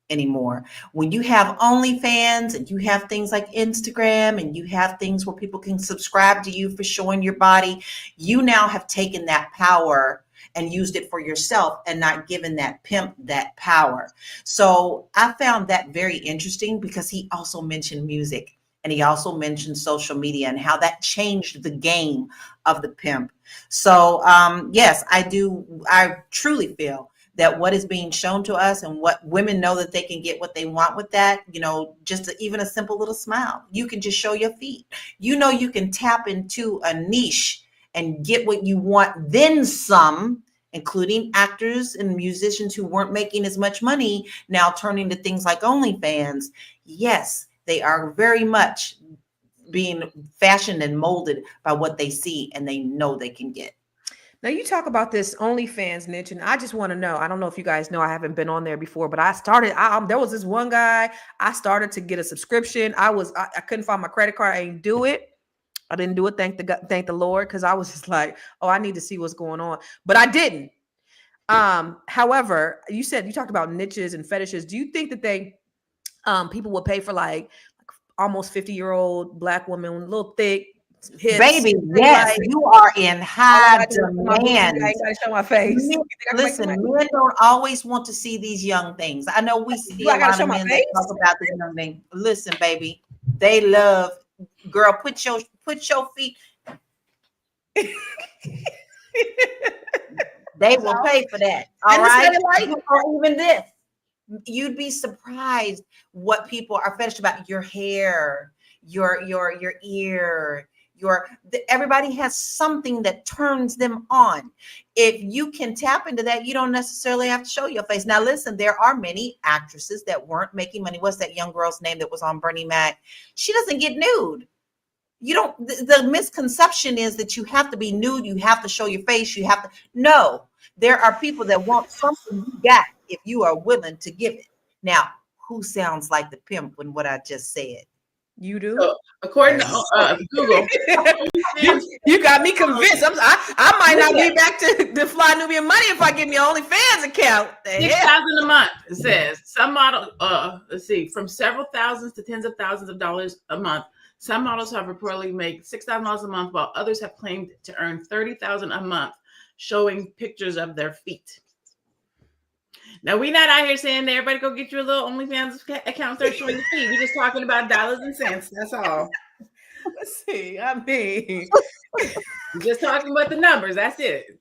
anymore. When you have OnlyFans and you have things like Instagram and you have things where people can subscribe to you for showing your body, you now have taken that power and used it for yourself and not given that pimp that power. So I found that very interesting, because he also mentioned music, and he also mentioned social media and how that changed the game of the pimp. So yes, I truly feel that what is being shown to us, and what women know that they can get what they want with that, just even a simple little smile. You can just show your feet. You can tap into a niche and get what you want, then some, including actors and musicians who weren't making as much money, now turning to things like OnlyFans. Yes, they are very much being fashioned and molded by what they see and they know they can get. Now, you talk about this OnlyFans niche, and I just want to know, I don't know if you guys know, I haven't been on there before, but there was this one guy, I started to get a subscription. I couldn't find my credit card. I didn't do it. Thank the Lord. Cause I was just like, oh, I need to see what's going on, but I didn't. However, you talked about niches and fetishes. Do you think that people will pay for like almost 50-year-old Black woman, a little thick, hips? Baby, yes, you are in high demand. I ain't gotta show my face. Listen, men don't always want to see these young things. I know we see a lot of men that talk about the young thing. Listen, baby, they love, girl, put your feet. They will pay for that. All right. Or even this. You'd be surprised what people are fetish about. Your hair, your ear, everybody has something that turns them on. If you can tap into that, you don't necessarily have to show your face. Now listen, there are many actresses that weren't making money. What's that young girl's name that was on Bernie Mac? She doesn't get nude. You don't, the misconception is that you have to be nude, you have to show your face, you have to, no, there are people that want something you got if you are willing to give it. Now, who sounds like the pimp in what I just said? You do? So, according to Google, you got me convinced. I might not be back to the Fly Nubian Money if I give me an OnlyFans account. $6,000 a month. It says some model. Let's see, from several thousands to tens of thousands of dollars a month. Some models have reportedly made $6,000 a month, while others have claimed to earn $30,000 a month, showing pictures of their feet. Now, we're not out here saying that everybody go get you a little OnlyFans account, start showing your feet. We're just talking about dollars and cents. That's all. Let's see. I mean, we're just talking about the numbers. That's it.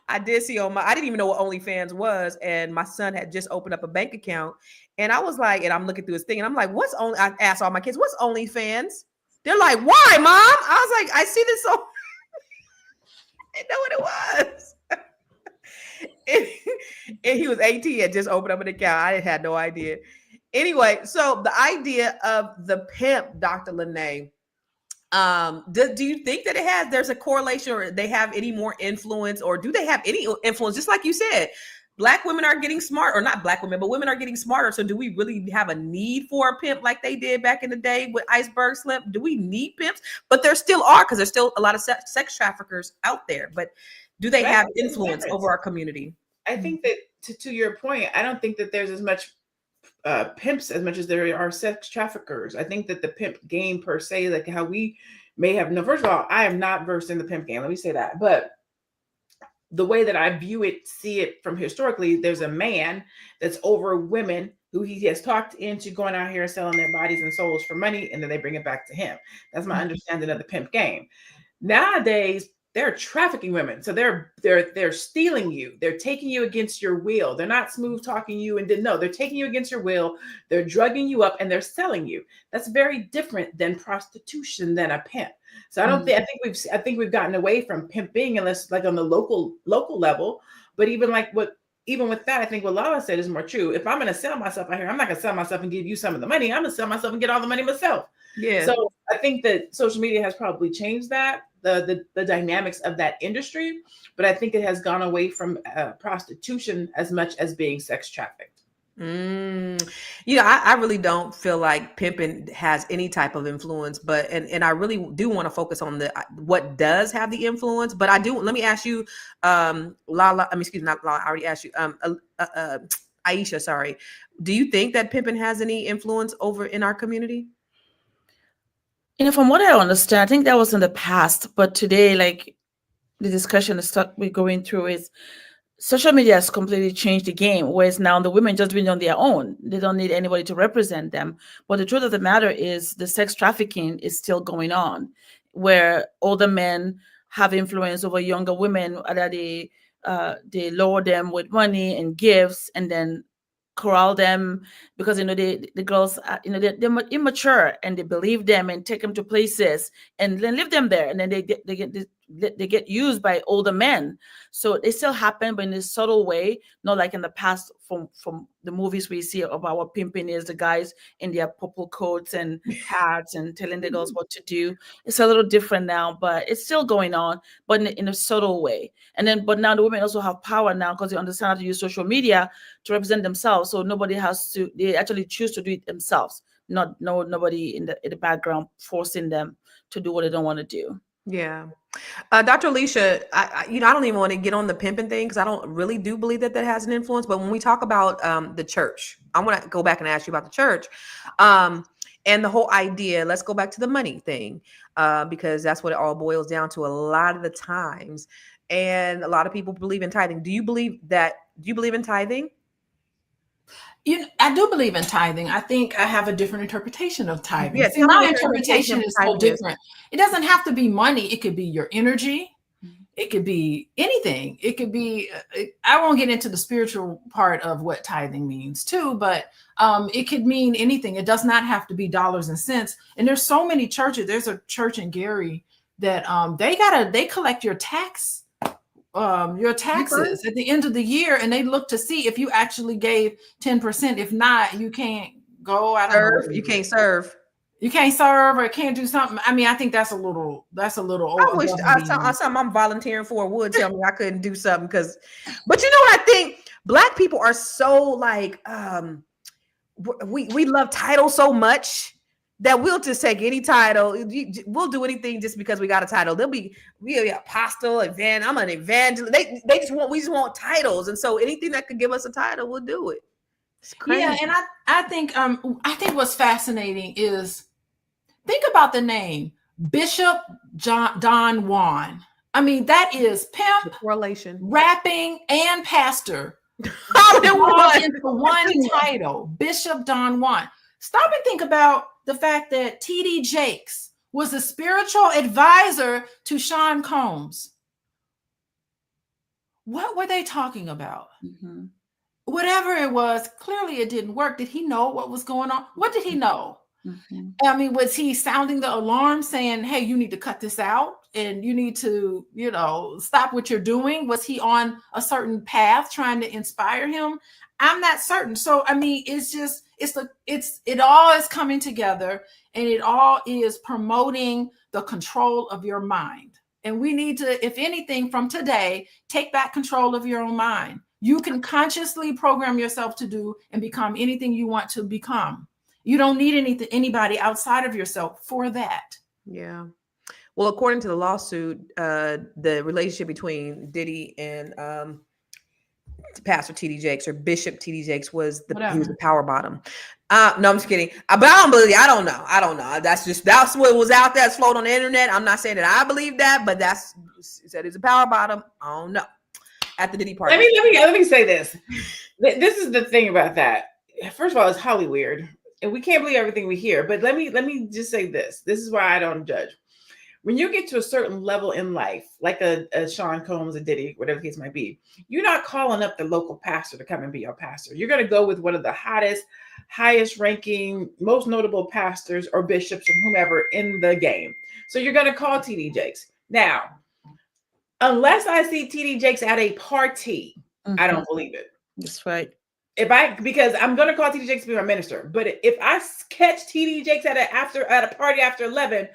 I did see I didn't even know what OnlyFans was, and my son had just opened up a bank account, and I was like, and I'm looking through his thing, and I'm like, I asked all my kids, what's OnlyFans? They're like, why, Mom? I was like, I see this so I didn't know what it was. and he was 18 and just opened up an account. I had no idea. Anyway, so the idea of the pimp, Dr. Lene, do you think that there's a correlation, or they have any more influence, or do they have any influence? Just like you said, Black women are getting smart, or not Black women, but women are getting smarter. So do we really have a need for a pimp like they did back in the day with Iceberg Slim? Do we need pimps? But there still are, because there's still a lot of sex traffickers out there. But do they have influence over our community? I think that to your point, I don't think that there's as much pimps as much as there are sex traffickers. I think that the pimp game per se, like how we may have no, first of all, I am not versed in the pimp game. Let me say that. But the way that I view it, see it from historically, there's a man that's over women who he has talked into going out here and selling their bodies and souls for money, and then they bring it back to him. That's my understanding of the pimp game. Nowadays, they're trafficking women. So they're stealing you. They're taking you against your will. They're not smooth talking you they're taking you against your will. They're drugging you up and they're selling you. That's very different than prostitution, than a pimp. So I think we've gotten away from pimping, unless like on the local level. But even with that, I think what Lala said is more true. If I'm going to sell myself out here, I'm not going to sell myself and give you some of the money. I'm going to sell myself and get all the money myself. Yeah. So I think that social media has probably changed that, the dynamics of that industry, but I think it has gone away from prostitution as much as being sex trafficked. I really don't feel like pimping has any type of influence, but and I really do want to focus on what does have the influence. But let me ask you, Lala. Excuse me, not Lala. I already asked you, Aisha. Sorry. Do you think that pimping has any influence over in our community? From what I understand, I think that was in the past, but today, like the discussion we're going through is social media has completely changed the game, whereas now the women just doing on their own. They don't need anybody to represent them. But the truth of the matter is the sex trafficking is still going on, where older men have influence over younger women, either they lure them with money and gifts and then corral them because the girls they're immature, and they believe them and take them to places and then leave them there, and then they get used by older men. So it still happen, but in a subtle way, not like in the past from the movies we see about what pimping is, the guys in their purple coats and hats and telling the girls what to do. It's a little different now, but it's still going on, but in a subtle way. But now the women also have power now because they understand how to use social media to represent themselves. So they actually choose to do it themselves, nobody in the background forcing them to do what they don't want to do. Yeah. Dr. Alicia, I don't even want to get on the pimping thing because I don't really do believe that has an influence. But when we talk about the church, I want to go back and ask you about the church and the whole idea. Let's go back to the money thing because that's what it all boils down to a lot of the times. And a lot of people believe in tithing. Do you believe in tithing? I do believe in tithing. I think I have a different interpretation of tithing. Yes, my interpretation is so different. It doesn't have to be money. It could be your energy. It could be anything. It could be, I won't get into the spiritual part of what tithing means too, but it could mean anything. It does not have to be dollars and cents. And there's so many churches. There's a church in Gary that they collect your taxes at the end of the year, and they look to see if you actually gave 10%. If not, you can't go. I don't know. You can't serve. You can't serve or can't do something. I mean, I think that's a little I wish something I'm volunteering for would tell me I couldn't do something but you know what I think? Black people are so like, we love titles so much that we'll just take any title. We'll do anything just because we got a title. We apostle, I'm an evangelist. We just want titles. And so anything that could give us a title, we'll do it. It's crazy. Yeah. And I think what's fascinating is, think about the name Bishop Don Juan. I mean, that is pimp, correlation, rapping, and pastor. One title, Bishop Don Juan. Stop and think about the fact that T.D. Jakes was a spiritual advisor to Sean Combs. What were they talking about? Mm-hmm. Whatever it was, clearly it didn't work. Did he know what was going on? What did he know? Mm-hmm. I mean, was he sounding the alarm saying, hey, you need to cut this out and you need to, stop what you're doing? Was he on a certain path trying to inspire him? I'm not certain. So, I mean, it all is coming together, and it all is promoting the control of your mind. And we need to, if anything, from today, take back control of your own mind. You can consciously program yourself to do and become anything you want to become. You don't need anybody outside of yourself for that. Yeah. Well, according to the lawsuit, the relationship between Diddy and Pastor T.D. Jakes, or Bishop T.D. Jakes, he was the power bottom. No, I'm just kidding. But I don't believe. I don't know. That's what was out there. It's floating on the internet. I'm not saying that I believe that, but said he's a power bottom. I don't know. At the Diddy party. Let me say this. This is the thing about that. First of all, it's highly weird, and we can't believe everything we hear. But let me just say this. This is why I don't judge. When you get to a certain level in life, like a Sean Combs, a Diddy, whatever the case might be, you're not calling up the local pastor to come and be your pastor. You're going to go with one of the highest ranking, most notable pastors or bishops or whomever in the game. So you're going to call T.D. Jakes. Now, unless I see T.D. Jakes at a party, mm-hmm. I don't believe it. That's right. Because I'm going to call T.D. Jakes to be my minister. But if I catch T.D. Jakes at a party after 11,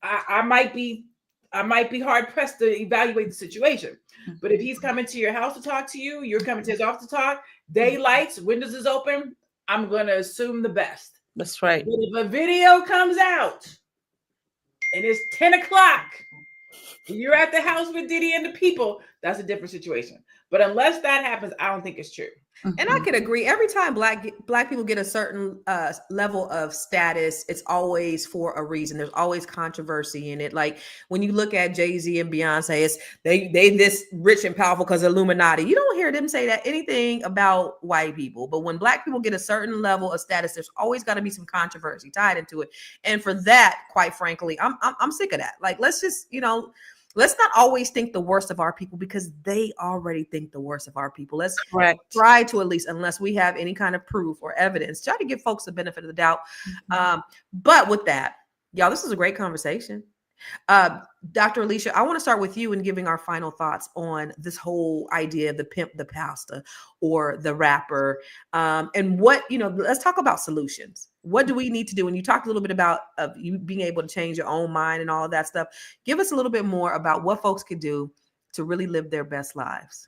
I might be hard pressed to evaluate the situation. Mm-hmm. But if he's coming to your house to talk to you, you're coming to his office to talk, daylights, windows is open, I'm going to assume the best. That's right. But if a video comes out and it's 10 o'clock, you're at the house with Diddy and the people, that's a different situation. But unless that happens, I don't think it's true. And I can agree. Every time black people get a certain level of status, it's always for a reason. There's always controversy in it. Like when you look at Jay-Z and Beyonce, it's they this rich and powerful because of Illuminati. You don't hear them say that anything about white people. But when black people get a certain level of status, there's always got to be some controversy tied into it. And for that, quite frankly, I'm sick of that. Like, let's just, let's not always think the worst of our people, because they already think the worst of our people. Let's try to, at least, unless we have any kind of proof or evidence, try to give folks the benefit of the doubt. Mm-hmm. But with that, y'all, this is a great conversation. Dr. Alicia, I want to start with you in giving our final thoughts on this whole idea of the pimp, the pastor, or the rapper. And what, let's talk about solutions. What do we need to do? And you talked a little bit about you being able to change your own mind and all of that stuff. Give us a little bit more about what folks could do to really live their best lives.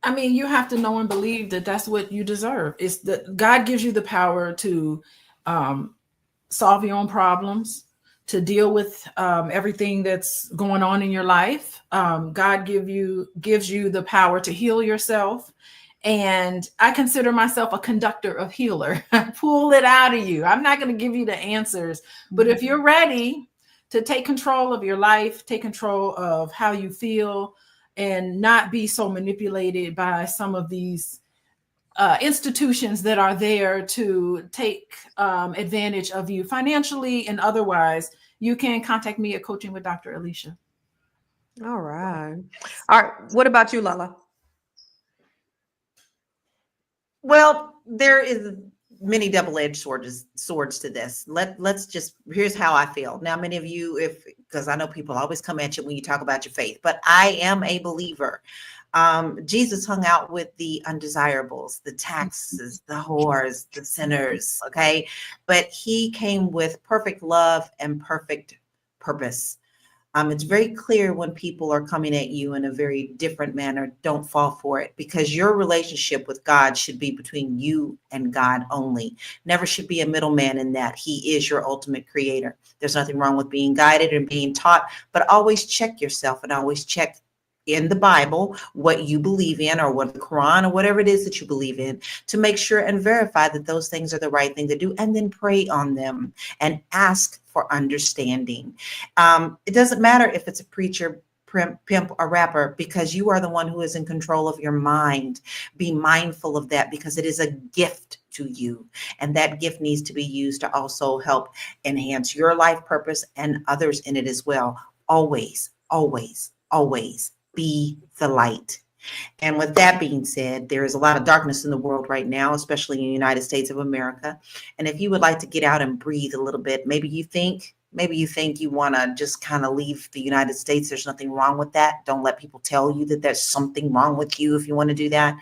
I mean, you have to know and believe that that's what you deserve. It's that God gives you the power to solve your own problems, to deal with everything that's going on in your life. God gives you the power to heal yourself. And I consider myself a conductor of healer. Pull it out of you. I'm not going to give you the answers, but if you're ready to take control of your life, take control of how you feel, and not be so manipulated by some of these institutions that are there to take advantage of you financially and otherwise, you can contact me at Coaching with Dr. Alicia. All right. All right. What about you, Lala? Well, there is many double-edged swords to this. Let's just, here's how I feel. Now, many of you, because I know people always come at you when you talk about your faith, but I am a believer. Jesus hung out with the undesirables, the taxes, the whores, the sinners, okay? But he came with perfect love and perfect purpose. It's very clear when people are coming at you in a very different manner. Don't fall for it, because your relationship with God should be between you and God only. Never should be a middleman in that. He is your ultimate creator. There's nothing wrong with being guided and being taught, but always check yourself and always check in the Bible what you believe in, or what the Quran, or whatever it is that you believe in, to make sure and verify that those things are the right thing to do, and then pray on them and ask for understanding. It doesn't matter if it's a preacher, pimp, or rapper, because you are the one who is in control of your mind. Be mindful of that, because it is a gift to you, and that gift needs to be used to also help enhance your life purpose and others in it as well. Always, always, always be the light. And with that being said, there is a lot of darkness in the world right now, especially in the United States of America. And if you would like to get out and breathe a little bit, maybe you think you want to just kind of leave the United States. There's nothing wrong with that. Don't let people tell you that there's something wrong with you if you want to do that.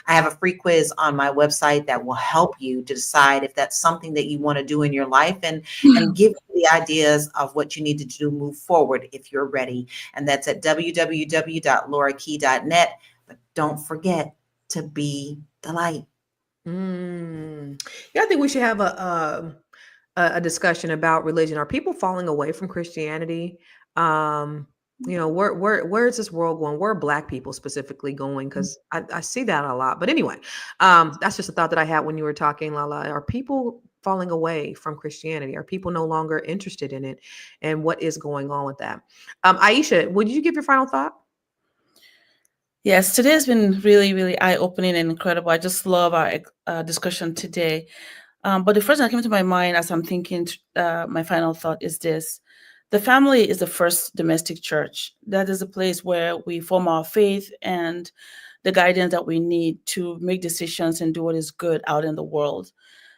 I have a free quiz on my website that will help you to decide if that's something that you want to do in your life, and give you the ideas of what you need to do to move forward if you're ready. And that's at www.laurakey.net. But don't forget to be the light. Yeah, I think we should have a discussion about religion. Are people falling away from Christianity? Where is this world going? Where are Black people specifically going? Because I see that a lot. But anyway, that's just a thought that I had when you were talking, Lala. Are people falling away from Christianity? Are people no longer interested in it? And what is going on with that? Aisha, would you give your final thought? Yes, today has been really, really eye-opening and incredible. I just love our discussion today. But the first thing that came to my mind as I'm thinking, my final thought is this. The family is the first domestic church. That is a place where we form our faith and the guidance that we need to make decisions and do what is good out in the world.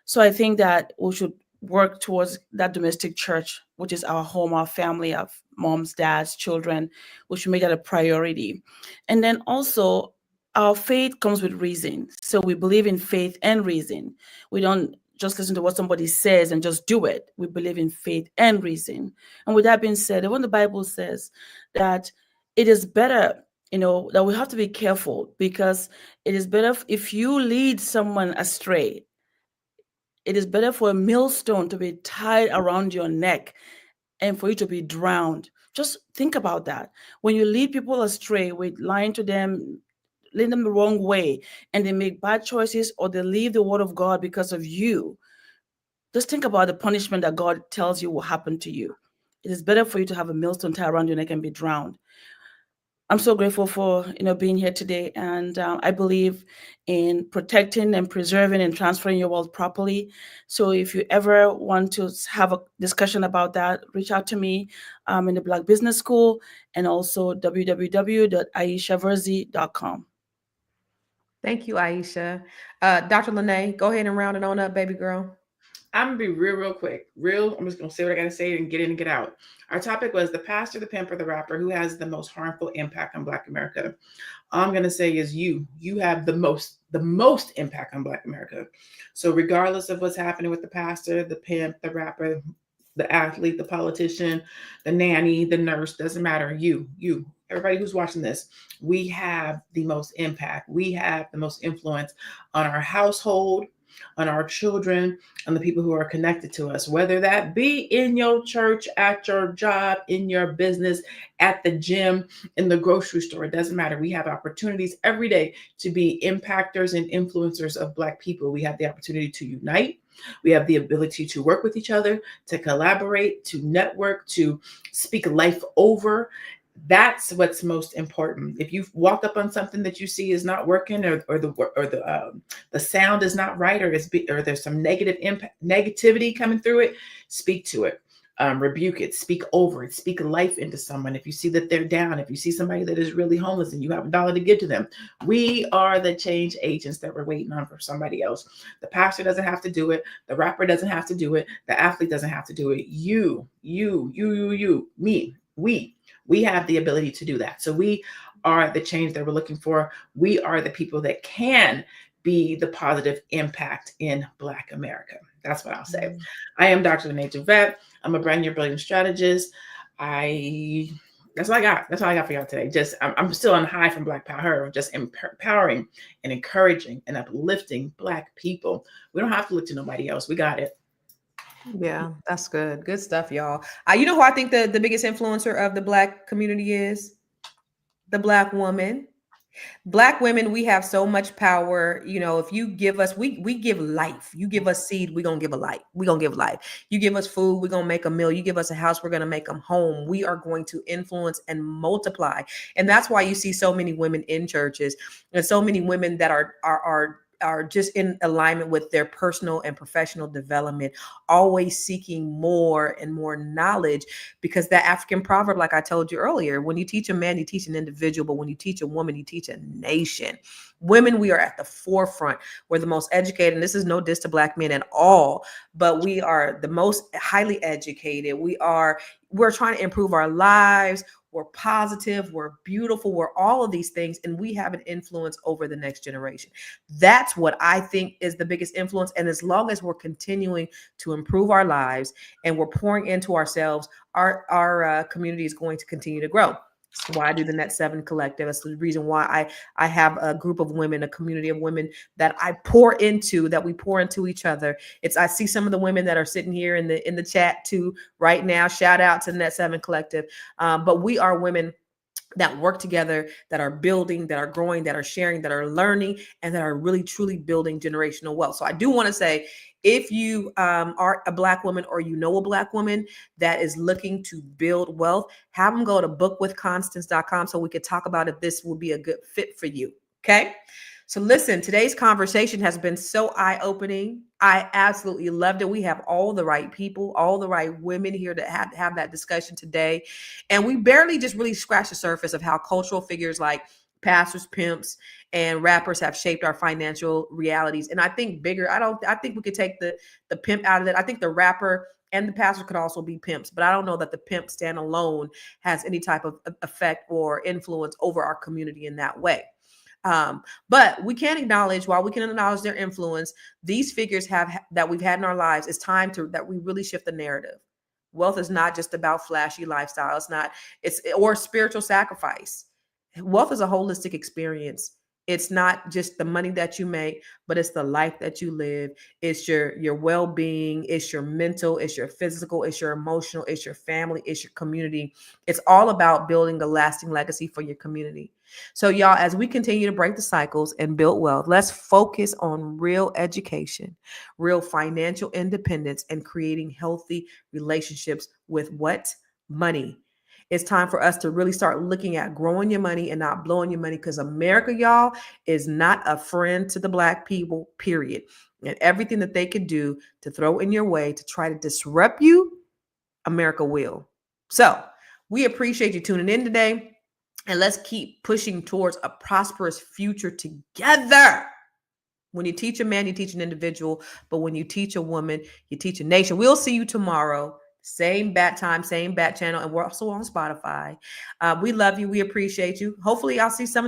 So I think that we should work towards that domestic church, which is our home, our family, our moms, dads, children. We should make that a priority. And then also, our faith comes with reason. So we believe in faith and reason. We don't just listen to what somebody says and just do it. We believe in faith and reason. And with that being said, when the Bible says that it is better, that we have to be careful, because it is better if you lead someone astray. It is better for a millstone to be tied around your neck and for you to be drowned. Just think about that. When you lead people astray with lying to them, lead them the wrong way, and they make bad choices, or they leave the word of God because of you, just think about the punishment that God tells you will happen to you. It is better for you to have a millstone tied around your neck and be drowned. I'm so grateful for being here today, and I believe in protecting and preserving and transferring your wealth properly. So if you ever want to have a discussion about that, reach out to me in the Black Business School, and also www.aishaverzi.com. Thank you, Aisha. Dr. Lene, go ahead and round it on up, baby girl. I'm gonna be real quick. I'm just gonna say what I gotta say and get in and get out. Our topic was the pastor, the pimp, or the rapper who has the most harmful impact on Black America. All I'm gonna say is you have the most impact on Black America. So regardless of what's happening with the pastor, the pimp, the rapper, the athlete, the politician, the nanny, the nurse, doesn't matter. You, everybody who's watching this, we have the most impact. We have the most influence on our household, on our children, on the people who are connected to us, whether that be in your church, at your job, in your business, at the gym, in the grocery store. It doesn't matter. We have opportunities every day to be impactors and influencers of Black people. We have the opportunity to unite. We have the ability to work with each other, to collaborate, to network, to speak life over. That's what's most important. If you walk up on something that you see is not working, or the sound is not right, or there's some negativity coming through it, speak to it. rebuke it, speak over it, speak life into someone. If you see that they're down, if you see somebody that is really homeless and you have $1 to give to them, we are the change agents that we're waiting on for somebody else. The pastor doesn't have to do it. The rapper doesn't have to do it. The athlete doesn't have to do it. You, me, we have the ability to do that. So we are the change that we're looking for. We are the people that can be the positive impact in Black America. That's what I'll say. I am Dr. Renee Javette. I'm a brand new brilliant strategist. That's all I got. That's all I got for y'all today. I'm still on high from Black Power, just empowering and encouraging and uplifting Black people. We don't have to look to nobody else. We got it. Yeah, that's good. Good stuff, y'all. You know who I think the biggest influencer of the Black community is? The Black woman. Black women, we have so much power. You know, if you give us, we give life. You give us seed, we're gonna give a life. We're gonna give life. You give us food, we're gonna make a meal. You give us a house, we're gonna make them home. We are going to influence and multiply. And that's why you see so many women in churches and so many women that are just in alignment with their personal and professional development, always seeking more and more knowledge, because that African proverb, like I told you earlier, when you teach a man, you teach an individual, but when you teach a woman, you teach a nation. Women, we are at the forefront. We're the most educated, and this is no diss to Black men at all, but we are the most highly educated. We're trying to improve our lives. We're positive, we're beautiful, we're all of these things, and we have an influence over the next generation. That's what I think is the biggest influence. And as long as we're continuing to improve our lives and we're pouring into ourselves, our community is going to continue to grow. That's why I do the Net 7 Collective. That's the reason why I have a group of women, a community of women that I pour into, that we pour into each other. I see some of the women that are sitting here in the chat too right now. Shout out to the Net 7 Collective. But we are women that work together, that are building, that are growing, that are sharing, that are learning, and that are really truly building generational wealth. So I do want to say, if you are a Black woman or you know a Black woman that is looking to build wealth, have them go to bookwithconstance.com so we could talk about if this will be a good fit for you. Okay. So listen, today's conversation has been so eye-opening. I absolutely loved it. We have all the right people, all the right women here to have that discussion today. And we barely just really scratched the surface of how cultural figures like pastors, pimps, and rappers have shaped our financial realities. And I think bigger, I think we could take the pimp out of it. I think the rapper and the pastor could also be pimps, but I don't know that the pimp stand alone has any type of effect or influence over our community in that way. But we can acknowledge, while we can acknowledge their influence, these figures that we've had in our lives, it's time that we really shift the narrative. Wealth is not just about flashy lifestyle. Or spiritual sacrifice. Wealth is a holistic experience. It's not just the money that you make, but it's the life that you live. It's your well-being. It's your mental. It's your physical. It's your emotional. It's your family. It's your community. It's all about building a lasting legacy for your community. So y'all, as we continue to break the cycles and build wealth, let's focus on real education, real financial independence, and creating healthy relationships with what? Money. It's time for us to really start looking at growing your money and not blowing your money, because America, y'all, is not a friend to the Black people, period. And everything that they could do to throw in your way to try to disrupt you, America will. So we appreciate you tuning in today. And let's keep pushing towards a prosperous future together. When you teach a man, you teach an individual. But when you teach a woman, you teach a nation. We'll see you tomorrow. Same bat time, same bat channel. And we're also on Spotify. We love you. We appreciate you. Hopefully I'll see some